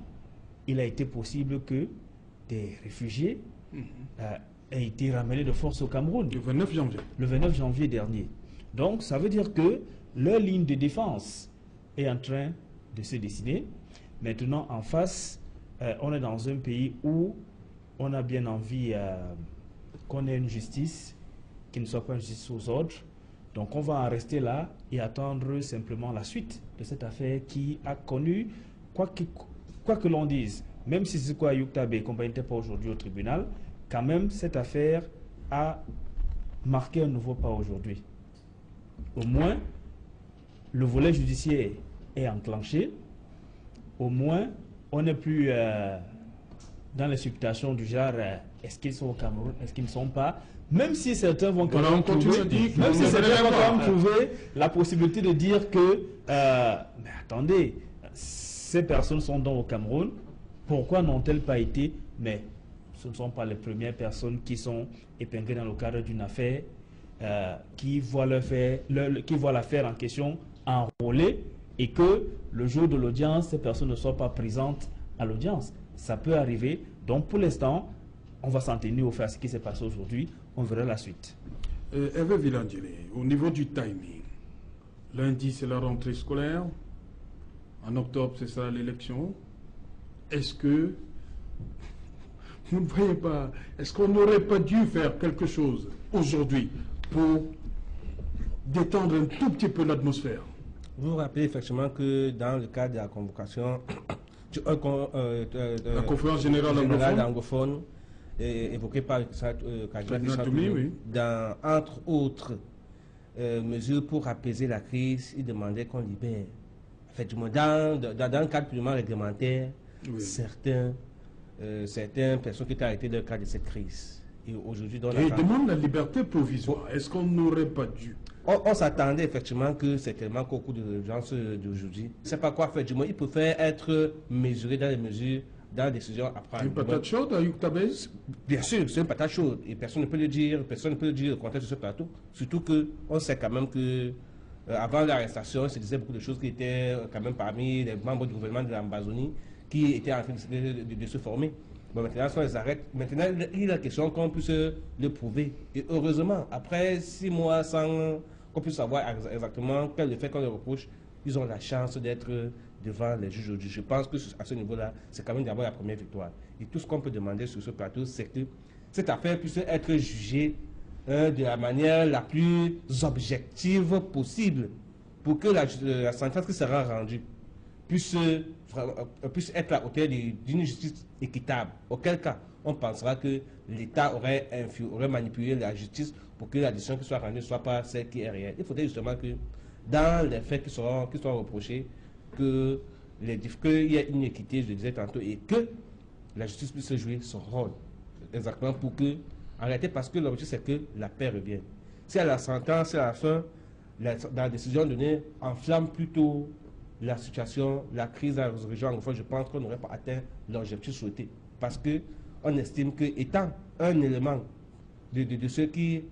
D: il a été possible que des réfugiés aient été ramenés de force au Cameroun.
A: Le 29 janvier.
D: Le 29 janvier dernier. Donc, ça veut dire que leur ligne de défense est en train de se dessiner. Maintenant, en face, on est dans un pays où on a bien envie qu'on ait une justice qui ne soit pas une justice aux ordres. Donc, on va en rester là et attendre simplement la suite de cette affaire qui a connu, quoi que l'on dise, même si Sissoko Ayuk Tabé n'était pas aujourd'hui au tribunal, quand même, cette affaire a marqué un nouveau pas aujourd'hui. Au moins, le volet judiciaire est enclenché. Au moins, on n'est plus dans les supputations du genre est-ce qu'ils sont au Cameroun, est-ce qu'ils ne sont pas. Même si certains vont quand même trouver la possibilité de dire que mais attendez, ces personnes sont donc au Cameroun, pourquoi n'ont-elles pas été? Mais ce ne sont pas les premières personnes qui sont épinglées dans le cadre d'une affaire qui voient l'affaire en question enrôlée et que le jour de l'audience, ces personnes ne soient pas présentes à l'audience. Ça peut arriver. Donc pour l'instant, on va s'en tenir au fait à ce qui s'est passé aujourd'hui. On verra la suite.
A: Hervé Villandjele, au niveau du timing, lundi c'est la rentrée scolaire, en octobre c'est ça l'élection. Est-ce que vous ne voyez pas, est-ce qu'on n'aurait pas dû faire quelque chose aujourd'hui pour détendre un tout petit peu l'atmosphère?
B: Vous vous rappelez effectivement que dans le cadre de la convocation,
A: la conférence générale
B: anglophone évoquée par
A: oui.
B: dans, entre autres mesures pour apaiser la crise, il demandait qu'on libère, effectivement, dans le cadre purement réglementaire,
A: oui.
B: certaines personnes qui étaient arrêtées dans le cadre de cette crise. Et aujourd'hui,
A: il demande la liberté provisoire. Est-ce qu'on n'aurait pas dû?
B: On s'attendait effectivement que certainement qu'au cours de l'urgence d'aujourd'hui, c'est pas quoi faire du moins. Il préfère être mesuré dans les mesures, dans les décisions à prendre.
A: Une patate chaude à Ayuk Tabé?
B: Bien sûr, c'est une patate chaude. Et personne ne peut le dire, au contexte de ce plateau. Surtout qu'on sait quand même que avant l'arrestation, il se disait beaucoup de choses qui étaient quand même parmi les membres du gouvernement de l'Ambazonie qui étaient en train de se former. Bon, maintenant, si on les arrête, maintenant, il est la question qu'on puisse le prouver. Et heureusement, après 6 mois sans qu'on puisse savoir exactement quel effet qu'on les reproche, ils ont la chance d'être devant les juges aujourd'hui. Je pense que à ce niveau-là, c'est quand même d'abord la première victoire. Et tout ce qu'on peut demander sur ce plateau, c'est que cette affaire puisse être jugée de la manière la plus objective possible pour que la sentence qui sera rendue puisse être à la hauteur d'une justice équitable. Auquel cas, on pensera que l'État aurait manipulé la justice pour que la décision qui soit rendue ne soit pas celle qui est réelle. Il faudrait justement que dans les faits qui seront reprochés, que qu'il y ait une équité, je le disais tantôt, et que la justice puisse jouer son rôle. Exactement, pour que, en réalité, parce que l'objectif, c'est que la paix revienne. Si à la sentence, à la fin, la décision donnée enflamme plutôt la situation, la crise dans la région anglophone, je pense qu'on n'aurait pas atteint l'objectif souhaité. Parce qu'on estime qu'étant un élément de ceux qui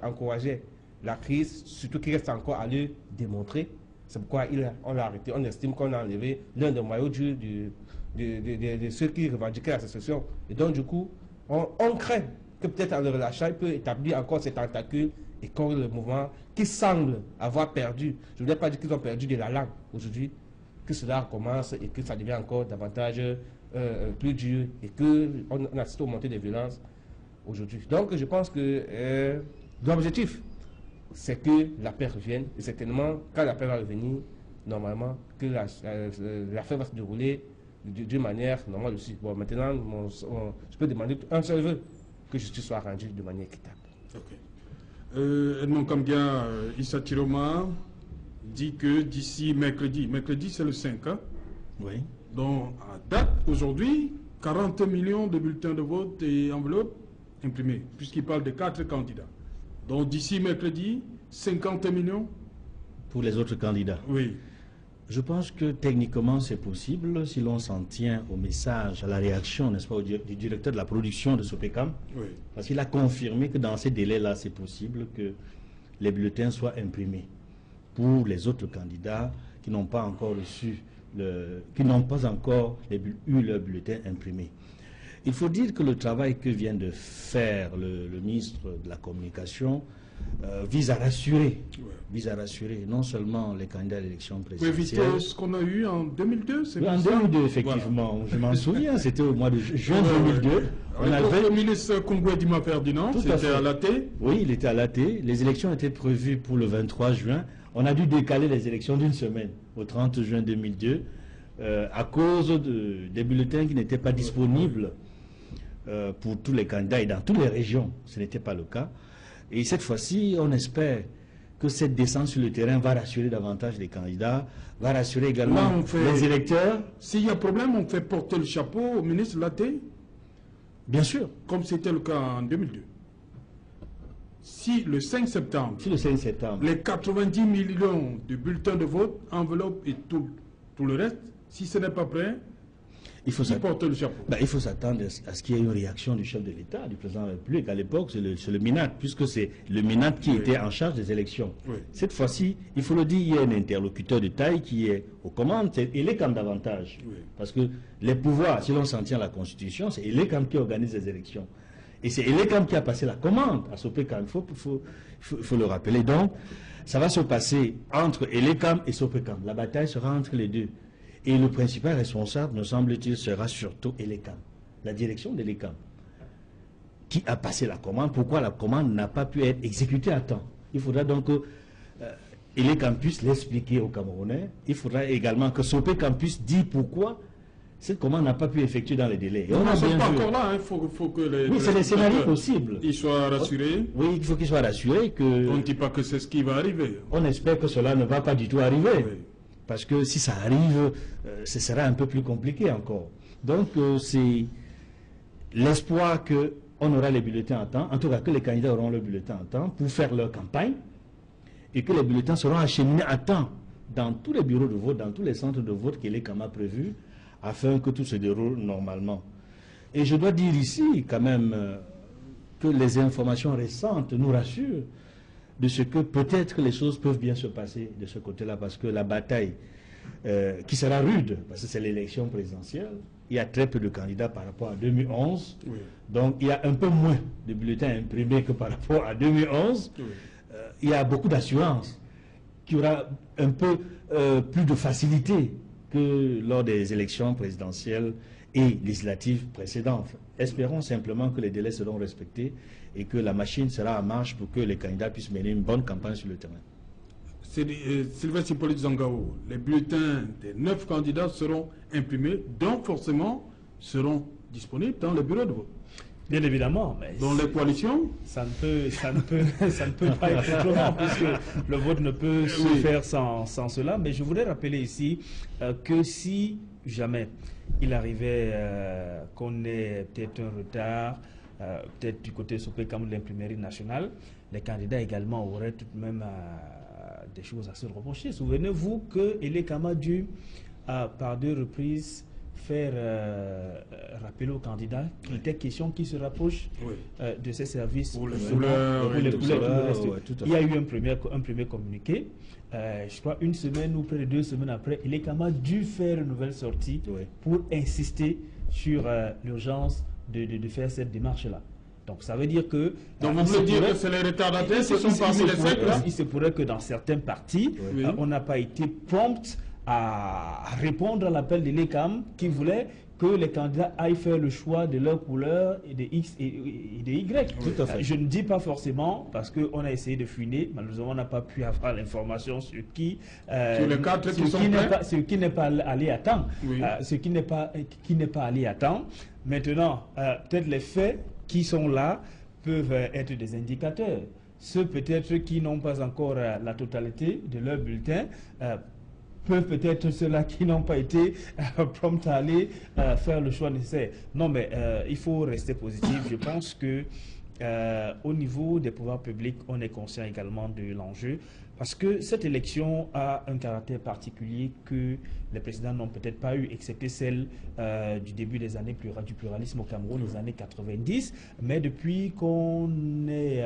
B: encourageaient la crise, surtout qui reste encore à le démontrer, c'est pourquoi on l'a arrêté. On estime qu'on a enlevé l'un des maillots de ceux qui revendiquaient la sécession. Et donc, du coup, on craint que peut-être en le relâchant, il peut établir encore ses tentacules et que le mouvement qui semble avoir perdu, je ne voudrais pas dire qu'ils ont perdu de la langue aujourd'hui, que cela recommence et que ça devient encore davantage plus dur et qu'on assiste aux montées des violences aujourd'hui. Donc, je pense que l'objectif, c'est que la paix revienne. Et certainement, quand la paix va revenir, normalement, que l'affaire va se dérouler d'une manière normale aussi. Bon, maintenant, je peux demander un seul vœu, que justice soit rendue de manière équitable.
A: Ok. Edmond Kambia, Issa Tiroma dit que d'ici mercredi c'est le 5, hein?
C: Oui.
A: Donc, à date, aujourd'hui, 40 millions de bulletins de vote et enveloppes imprimés, puisqu'il parle de 4 candidats. Donc, d'ici mercredi, 50 millions.
C: Pour les autres candidats.
A: Oui.
C: Je pense que techniquement c'est possible si l'on s'en tient au message, à la réaction, n'est-ce pas, du directeur de la production de Sopecam.
A: Oui.
C: Parce qu'il a confirmé que dans ces délais-là, c'est possible que les bulletins soient imprimés pour les autres candidats qui n'ont pas encore reçu, qui n'ont pas encore eu leur bulletin imprimé. Il faut dire que le travail que vient de faire le ministre de la Communication vise à rassurer non seulement les candidats à l'élection présidentielle.
A: Pour éviter ce qu'on a eu en 2002, c'est
C: en 2002, effectivement. Voilà. Je m'en souviens, c'était au mois de juin 2002.
A: On avait le ministre Kongwe Dima Ferdinand, c'était à l'AT.
C: Oui, il était à l'AT. Les élections étaient prévues pour le 23 juin. On a dû décaler les élections d'une semaine, au 30 juin 2002, à cause des bulletins qui n'étaient pas disponibles pour tous les candidats et dans toutes les régions. Ce n'était pas le cas. Et cette fois-ci, on espère que cette descente sur le terrain va rassurer davantage les candidats, va rassurer également les électeurs.
A: S'il y a problème, on fait porter le chapeau au ministre Laté.
C: Bien sûr.
A: Comme c'était le cas en 2002. Si le 5 septembre, les 90 millions de bulletins de vote, enveloppes et tout le reste, si ce n'est pas prêt, il faut s'attendre
C: à ce qu'il y ait une réaction du chef de l'État, du président de la République. À l'époque, c'est le MINAT, puisque c'est le MINAT qui était en charge des élections. Oui. Cette fois-ci, il faut le dire, il y a un interlocuteur de taille qui est aux commandes, c'est Elekam davantage. Oui. Parce que les pouvoirs, si l'on s'en tient à la Constitution, c'est Elekam qui organise les élections. Et c'est Elekam qui a passé la commande à Sopecam, il faut le rappeler. Donc, ça va se passer entre Elekam et Sopecam. La bataille sera entre les deux. Et le principal responsable, me semble-t-il, sera surtout Elekam, la direction d'Elekam, qui a passé la commande. Pourquoi la commande n'a pas pu être exécutée à temps? Il faudra donc que Elekam puisse l'expliquer aux Camerounais. Il faudra également que Sopecam puisse dire pourquoi cette commande n'a pas pu effectuer dans les délais.
A: Et on n'a pas encore là, il faut que les...
C: Oui, c'est des scénarios possibles.
A: Ils soient rassurés.
C: Oui, il faut qu'ils soient rassurés que...
A: On ne dit pas que c'est ce qui va arriver.
C: On espère que cela ne va pas du tout arriver. Oui. Parce que si ça arrive, ce sera un peu plus compliqué encore. Donc, c'est l'espoir qu'on aura les bulletins à temps, en tout cas que les candidats auront le bulletin à temps pour faire leur campagne, et que les bulletins seront acheminés à temps dans tous les bureaux de vote, dans tous les centres de vote que l'ECAM a prévus, afin que tout se déroule normalement. Et je dois dire ici, quand même, que les informations récentes nous rassurent de ce que peut-être les choses peuvent bien se passer de ce côté-là, parce que la bataille qui sera rude, parce que c'est l'élection présidentielle, il y a très peu de candidats par rapport à 2011, oui. Donc il y a un peu moins de bulletins imprimés que par rapport à 2011, oui. Il y a beaucoup d'assurance qu'il y aura un peu plus de facilité que lors des élections présidentielles et législatives précédentes. Espérons simplement que les délais seront respectés et que la machine sera en marche pour que les candidats puissent mener une bonne campagne sur le terrain.
A: Sylvestre Hippolyte Zangao, les bulletins des 9 candidats seront imprimés, donc forcément seront disponibles dans le bureau de vote.
D: Bien évidemment. Mais
A: dans les coalitions?
D: ça ne peut pas être autrement, puisque le vote ne peut se faire sans cela. Mais je voudrais rappeler ici que si jamais il arrivait qu'on ait peut-être un retard, peut-être du côté SOPECAM de l'imprimerie nationale, les candidats également auraient tout de même des choses à se reprocher. Souvenez-vous que Elekam a dû, par 2 reprises, faire rappeler aux candidats qu'il était question qu'ils se rapprochent de ces services
A: pour les
D: couleurs,
A: couleurs,
D: pour le reste. Il y a eu un premier communiqué. Je crois 1 semaine ou près de 2 semaines après, Elekam a dû faire une nouvelle sortie pour insister sur l'urgence de faire cette démarche-là. Donc ça veut dire que...
A: Donc vous voulez dire que c'est les retardataires qui sont parmi les 5 là?
D: Il se pourrait que dans certains partis, on n'a pas été prompt à répondre à l'appel de l'ECAM qui voulait que les candidats aillent faire le choix de leur couleur et de X et de Y.
C: Tout à fait.
D: Je ne dis pas forcément, parce qu'on a essayé de fouiner, malheureusement on n'a pas pu avoir l'information sur qui...
A: sur les 4 qui sont prêts.
D: Ce qui n'est pas allé à temps. Ce qui n'est pas allé à temps. Maintenant, peut-être les faits qui sont là peuvent être des indicateurs. Ceux peut-être qui n'ont pas encore la totalité de leur bulletin peuvent peut-être ceux-là qui n'ont pas été prompts à aller faire le choix nécessaire. Non, mais il faut rester positif. Je pense que au niveau des pouvoirs publics, on est conscient également de l'enjeu. Parce que cette élection a un caractère particulier que les présidents n'ont peut-être pas eu, excepté celle du début des années du pluralisme au Cameroun, les années 90. Mais depuis qu'on est...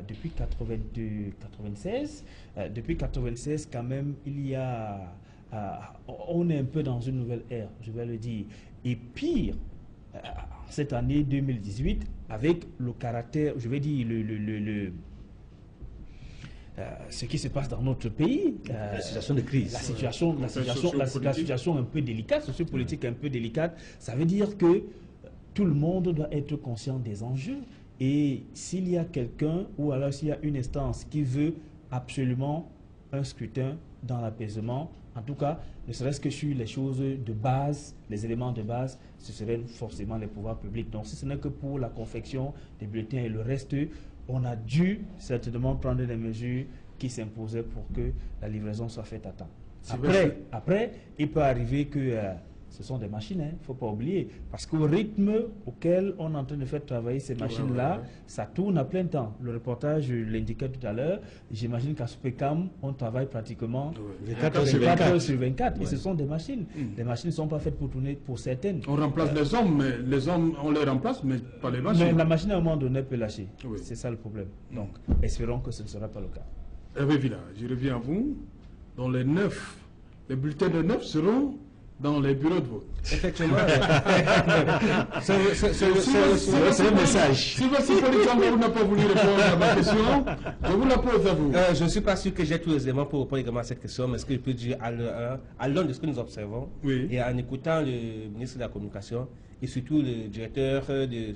D: depuis 96 quand même, il y a... on est un peu dans une nouvelle ère, je vais le dire. Et pire, cette année 2018, avec le caractère, je vais dire, ce qui se passe dans notre pays,
C: la situation de crise,
D: la situation un peu délicate, sociopolitique un peu délicate, ça veut dire que tout le monde doit être conscient des enjeux. Et s'il y a quelqu'un, ou alors s'il y a une instance qui veut absolument un scrutin dans l'apaisement, en tout cas, ne serait-ce que sur les choses de base, les éléments de base, ce seraient forcément les pouvoirs publics. Donc si ce n'est que pour la confection des bulletins et le reste, on a dû certainement prendre des mesures qui s'imposaient pour que la livraison soit faite à temps. Après, il peut arriver que ce sont des machines, il ne faut pas oublier. Parce qu'au rythme auquel on est en train de faire travailler ces machines-là, ça tourne à plein temps. Le reportage l'indiquait tout à l'heure. J'imagine qu'à SOPECAM, on travaille pratiquement 24 heures sur 24. Et ce sont des machines. Les machines ne sont pas faites pour tourner pour certaines.
A: On remplace les hommes, mais les hommes, on les remplace, mais pas les machines.
D: Mais la machine, à un moment donné, peut lâcher. C'est ça le problème. Donc, espérons que ce ne sera pas le cas.
A: Hervé Villa, je reviens à vous. Dans les 9, les bulletins de 9 seront dans les bureaux de vote.
B: Effectivement. C'est le message.
A: Si votre politique n'a pas voulu répondre à ma question, je vous la pose à vous.
B: Je ne suis pas sûr que j'ai tous les éléments pour répondre également à cette question, mais ce que je peux dire à l'aune de ce que nous observons, et en écoutant le ministre de la Communication, et surtout le directeur de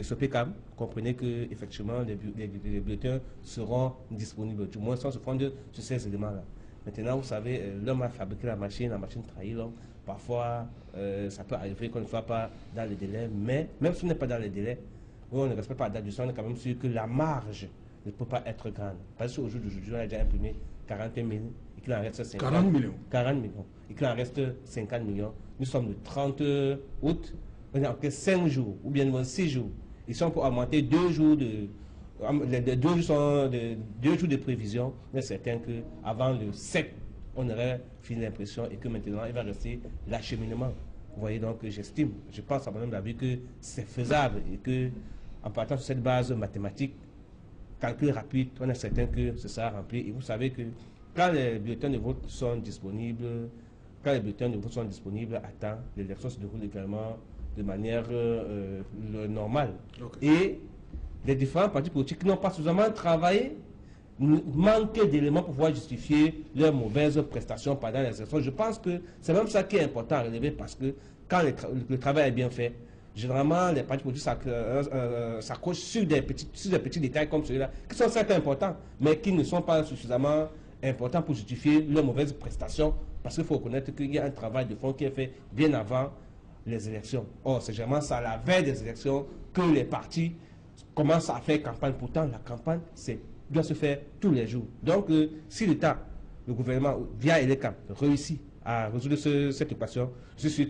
B: SOPECAM, comprenez que effectivement les bulletins seront disponibles, du moins sans se fonder sur ces éléments-là. Maintenant, vous savez, l'homme a fabriqué la machine trahit l'homme. Parfois, ça peut arriver qu'on ne soit pas dans les délais, mais même si on n'est pas dans les délais, ou on ne respecte pas la date du sang, on est quand même sûr que la marge ne peut pas être grande. Parce qu'au jour d'aujourd'hui, on a déjà imprimé 41 000 et qu'il en reste 50
A: 40 millions.
B: 40 millions. Et qu'il en reste 50 millions. Nous sommes le 30 août, on a encore 5 jours, ou bien 6 jours. Ils sont pour augmenter 2 jours de... Les 2 jours de prévision, on est certain qu'avant le 7, on aurait fini l'impression et que maintenant, il va rester l'acheminement. Vous voyez, donc j'estime, je pense à mon avis que c'est faisable et que en partant sur cette base mathématique, calcul rapide, on est certain que ce sera rempli. Et vous savez que quand les bulletins de vote sont disponibles, à temps, l'élection se déroule également de manière normale. Et les différents partis politiques n'ont pas suffisamment travaillé, manquent d'éléments pour pouvoir justifier leurs mauvaises prestations pendant les élections. Je pense que c'est même ça qui est important à relever, parce que quand le travail est bien fait, généralement les partis politiques s'accrochent sur des petits détails comme celui-là, qui sont certes importants, mais qui ne sont pas suffisamment importants pour justifier leurs mauvaises prestations, parce qu'il faut reconnaître qu'il y a un travail de fond qui est fait bien avant les élections. Or, c'est vraiment ça, la veille des élections, que les partis commencent à faire campagne. Pourtant, la campagne doit se faire tous les jours. Donc, si l'État, le gouvernement, via ELECAM, réussit à résoudre cette équation, je suis sûr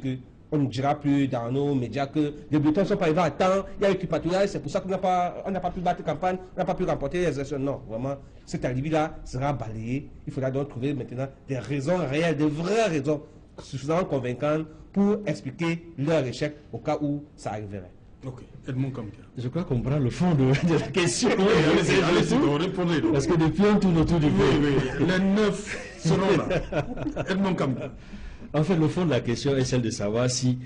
B: qu'on ne dira plus dans nos médias que les bulletins ne sont pas arrivés à temps, il y a eu cupatouillage, c'est pour ça qu'on n'a pas pu battre campagne, on n'a pas pu remporter les élections. Non, vraiment, cet alibi-là sera balayé. Il faudra donc trouver maintenant des raisons réelles, des vraies raisons suffisamment convaincantes pour expliquer leur échec au cas où ça arriverait.
A: Ok, Edmond Kamkia.
C: Je crois qu'on prend le fond de la question.
A: Allez-y, répondez.
C: Parce que depuis on tourne autour du pot.
A: Oui, les 9 seront là. Edmond Kamkia.
C: En fait, le fond de la question est celle de savoir si,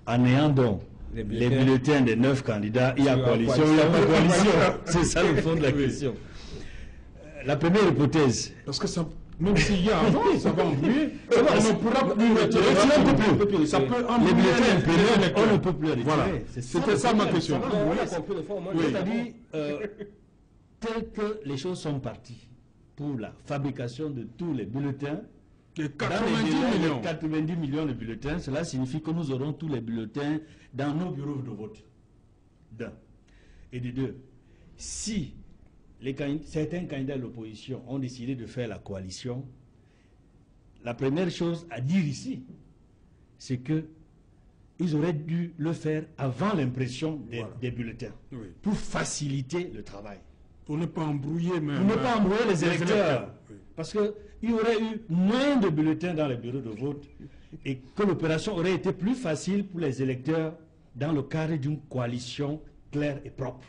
C: en ayant donc les bulletins des 9 candidats, il y a coalition ou il n'y a pas coalition. C'est ça le fond de la question. La première hypothèse.
A: Parce que ça, même s'il y a avant, ça va embrouiller. On ne pourra plus retirer. Ça peut embrouiller
C: Les bulletins imprimés, on ne
A: les
C: peut plus les retirer.
A: Voilà, c'était ça ma question.
C: C'est-à-dire, tel que les choses sont parties pour la fabrication de tous les bulletins,
A: Les
C: dans
A: 90
C: les
A: millions.
C: 90 millions de bulletins, cela signifie que nous aurons tous les bulletins dans nos bureaux de vote. D'un. Et de deux, si certains candidats de l'opposition ont décidé de faire la coalition, la première chose à dire ici, c'est que ils auraient dû le faire avant l'impression des bulletins, pour faciliter le travail.
A: Pour ne pas embrouiller même.
C: Pour ne pas embrouiller les électeurs.
A: Oui.
C: Parce qu'il y aurait eu moins de bulletins dans les bureaux de vote et que l'opération aurait été plus facile pour les électeurs dans le cadre d'une coalition claire et propre.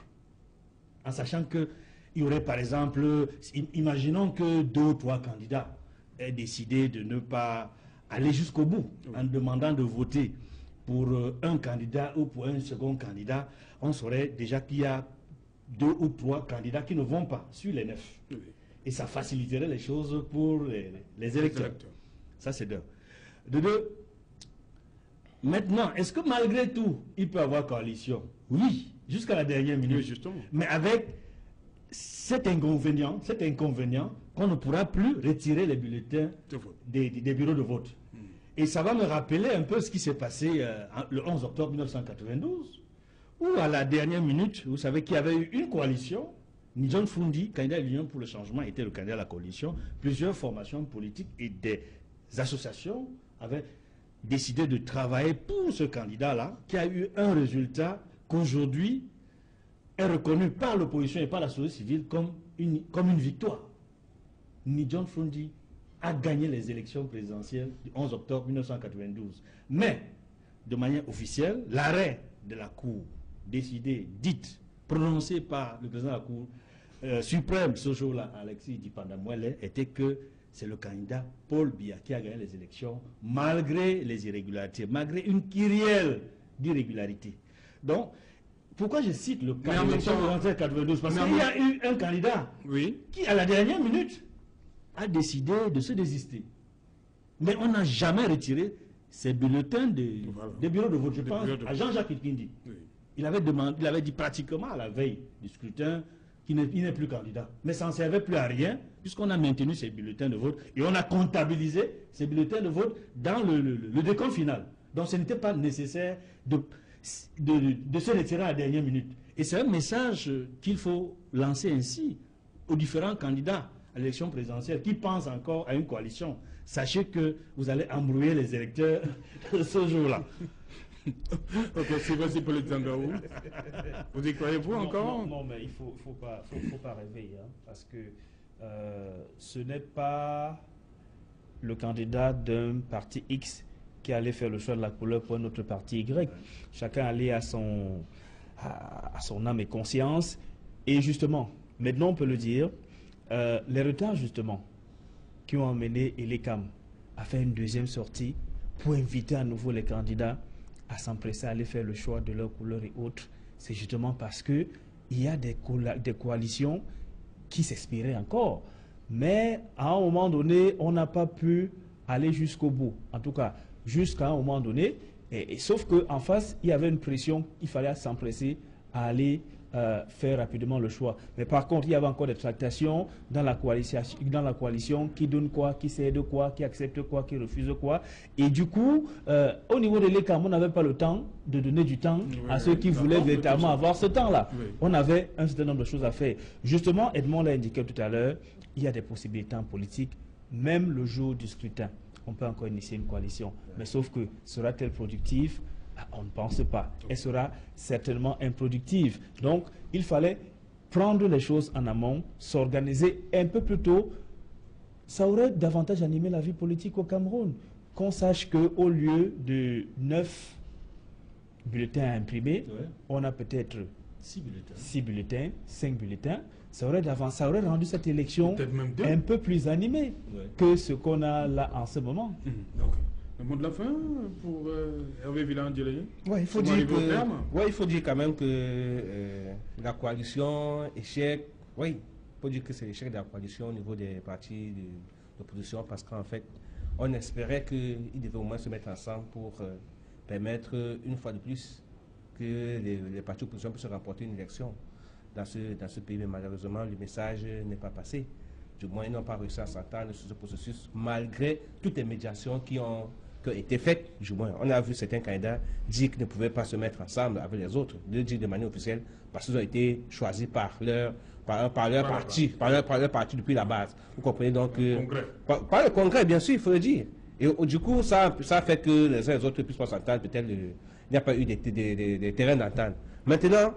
C: En sachant qu'il y aurait par exemple, imaginons que 2 ou 3 candidats aient décidé de ne pas aller jusqu'au bout en demandant de voter pour un candidat ou pour un second candidat, on saurait déjà qu'il y a 2 ou 3 candidats qui ne vont pas sur les 9.
A: Oui.
C: Et ça faciliterait les choses pour les électeurs. Ça, c'est d'un. De deux, maintenant, est-ce que malgré tout, il peut y avoir coalition? Oui, jusqu'à la dernière minute.
A: Oui, justement.
C: Mais avec cet inconvénient qu'on ne pourra plus retirer les bulletins des bureaux de vote. Et ça va me rappeler un peu ce qui s'est passé le 11 octobre 1992, où à la dernière minute, vous savez qu'il y avait eu une coalition. John Fundi, candidat de l'Union pour le changement, était le candidat de la coalition. Plusieurs formations politiques et des associations avaient décidé de travailler pour ce candidat-là, qui a eu un résultat qu'aujourd'hui est reconnu par l'opposition et par la société civile comme une victoire. John Fundi a gagné les élections présidentielles du 11 octobre 1992. Mais, de manière officielle, l'arrêt de la Cour, décidé, dite, prononcé par le président de la Cour suprême, ce jour-là, Alexis Dipandamouele, était que c'est le candidat Paul Biya qui a gagné les élections, malgré les irrégularités, malgré une kyrielle d'irrégularités. Donc, pourquoi je cite le cas de l'élection de 1992? Parce qu'il y a eu un candidat qui, à la dernière minute, a décidé de se désister. Mais on n'a jamais retiré ces bulletins des bureaux de vote. Je pense à Jean-Jacques Ikindi. Il avait dit pratiquement à la veille du scrutin qu'il n'est plus candidat. Mais ça ne servait plus à rien, puisqu'on a maintenu ces bulletins de vote et on a comptabilisé ces bulletins de vote dans le décompte final. Donc ce n'était pas nécessaire de se retirer à la dernière minute. Et c'est un message qu'il faut lancer ainsi aux différents candidats à l'élection présidentielle qui pensent encore à une coalition. Sachez que vous allez embrouiller les électeurs ce jour-là.
A: Ok, c'est vas-y pour les Tangaou. Vous y croyez-vous encore?
D: Non, mais il faut pas rêver, hein, parce que ce n'est pas le candidat d'un parti X qui allait faire le choix de la couleur pour un autre parti Y. Chacun allait à son âme et conscience. Et justement, maintenant on peut le dire, les retards justement qui ont amené ELECAM à faire une deuxième sortie pour inviter à nouveau les candidats à s'empresser à aller faire le choix de leur couleur et autres, c'est justement parce qu'il y a des coalitions qui s'espéraient encore. Mais à un moment donné, on n'a pas pu aller jusqu'au bout. En tout cas, jusqu'à un moment donné, sauf qu'en face, il y avait une pression, il fallait s'empresser à aller faire rapidement le choix. Mais par contre, il y avait encore des tractations dans la coalition qui donne quoi, qui cède quoi, qui accepte quoi, qui refuse quoi. Et du coup, au niveau de l'ECAM, on n'avait pas le temps de donner du temps à ceux qui voulaient véritablement avoir ce temps-là. Oui. On avait un certain nombre de choses à faire. Justement, Edmond l'a indiqué tout à l'heure, il y a des possibilités en politique, même le jour du scrutin. On peut encore initier une coalition. Mais sauf que sera-t-elle productive? On ne pense pas. Elle sera certainement improductive. Donc, il fallait prendre les choses en amont, s'organiser un peu plus tôt. Ça aurait davantage animé la vie politique au Cameroun. Qu'on sache qu'au lieu de 9 bulletins à imprimer, on a peut-être 6 bulletins, 5 bulletins. Ça aurait rendu cette élection un peu plus animée que ce qu'on a là en ce moment.
A: Le mot de la fin pour Hervé Villandjelé.
B: Il faut dire quand même que la coalition échec, il faut dire que c'est l'échec de la coalition au niveau des partis d'opposition parce qu'en fait, on espérait qu'ils devaient au moins se mettre ensemble pour permettre une fois de plus que les partis d'opposition puissent remporter une élection dans ce pays. Mais malheureusement, le message n'est pas passé. Du moins, ils n'ont pas réussi à s'entendre sur ce processus malgré toutes les médiations qui ont été faites. Du moins, on a vu certains candidats dire qu'ils ne pouvaient pas se mettre ensemble avec les autres, le dire de manière officielle, parce qu'ils ont été choisis par leur parti depuis la base. Vous comprenez donc par le Congrès, bien sûr, il faut le dire. Et du coup, ça a fait que les uns et les autres puissent pas s'entendre. Peut-être il n'y a pas eu des terrains d'entente. Maintenant,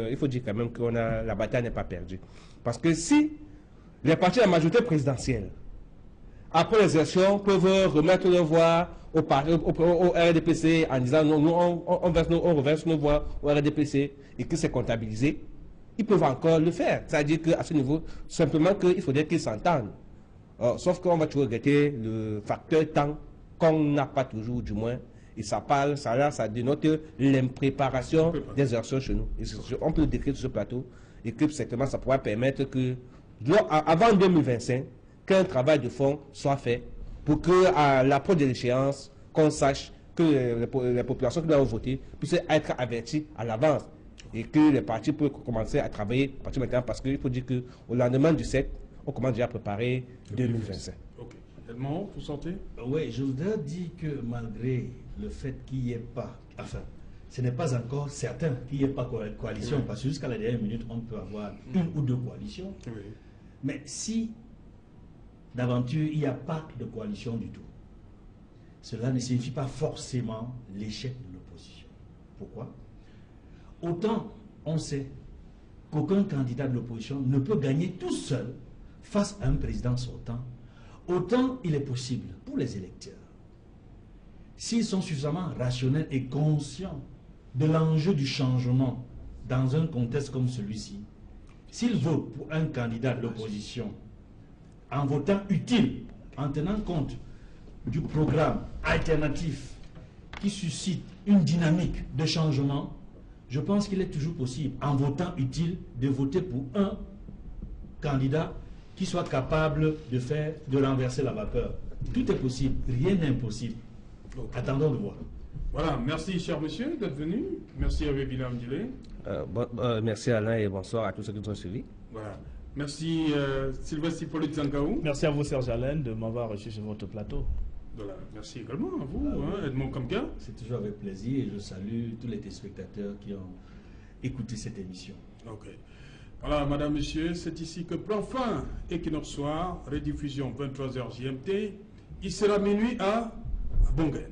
B: il faut dire quand même que la bataille n'est pas perdue. Parce que si les partis de la majorité présidentielle, après les élections, peuvent remettre leur voix au RDPC en disant non, on reverse nos voix au RDPC et que c'est comptabilisé, ils peuvent encore le faire. C'est-à-dire qu'à ce niveau, simplement qu'il faudrait qu'ils s'entendent. Sauf qu'on va toujours regretter le facteur temps qu'on n'a pas toujours, du moins. Et ça dénote l'impréparation des élections chez nous. Et on peut le décrire sur ce plateau. Et que certainement, ça pourra permettre que, avant 2025, qu'un travail de fond soit fait pour qu'à l'approche de l'échéance, qu'on sache que les populations qui doivent voter puissent être averties à l'avance et que les partis peuvent commencer à travailler à partir de maintenant parce qu'il faut dire qu'au lendemain du 7, on commence déjà à préparer 2025.
A: Ok. Edmond, vous sentez?
C: Oui, je voudrais dire que malgré le fait qu'il n'y ait pas, enfin, ce n'est pas encore certain qu'il n'y ait pas coalition, parce que jusqu'à la dernière minute, on peut avoir une ou deux coalitions. Oui. Mais si d'aventure, il n'y a pas de coalition du tout, cela ne signifie pas forcément l'échec de l'opposition. Pourquoi? Autant on sait qu'aucun candidat de l'opposition ne peut gagner tout seul face à un président sortant, autant il est possible pour les électeurs, s'ils sont suffisamment rationnels et conscients de l'enjeu du changement dans un contexte comme celui-ci, s'ils votent pour un candidat de l'opposition en votant utile, en tenant compte du programme alternatif qui suscite une dynamique de changement, je pense qu'il est toujours possible, en votant utile, de voter pour un candidat qui soit capable de renverser la vapeur. Tout est possible, rien n'est impossible. Attendons de voir.
A: Voilà, merci cher monsieur d'être venu. Merci Hervé Villandjelé.
B: Merci Alain et bonsoir à tous ceux qui nous ont suivis.
A: Voilà. Merci Sylvestre Hippolyte Zangaou.
D: Merci à vous Serge Alain de m'avoir reçu sur votre plateau.
A: Voilà. Merci également à vous, Edmond Kamka.
C: C'est toujours avec plaisir et je salue tous les téléspectateurs qui ont écouté cette émission.
A: Ok. Voilà, madame, monsieur, c'est ici que prend fin Equinox Soir, rediffusion 23h GMT. Il sera minuit à Bongaine.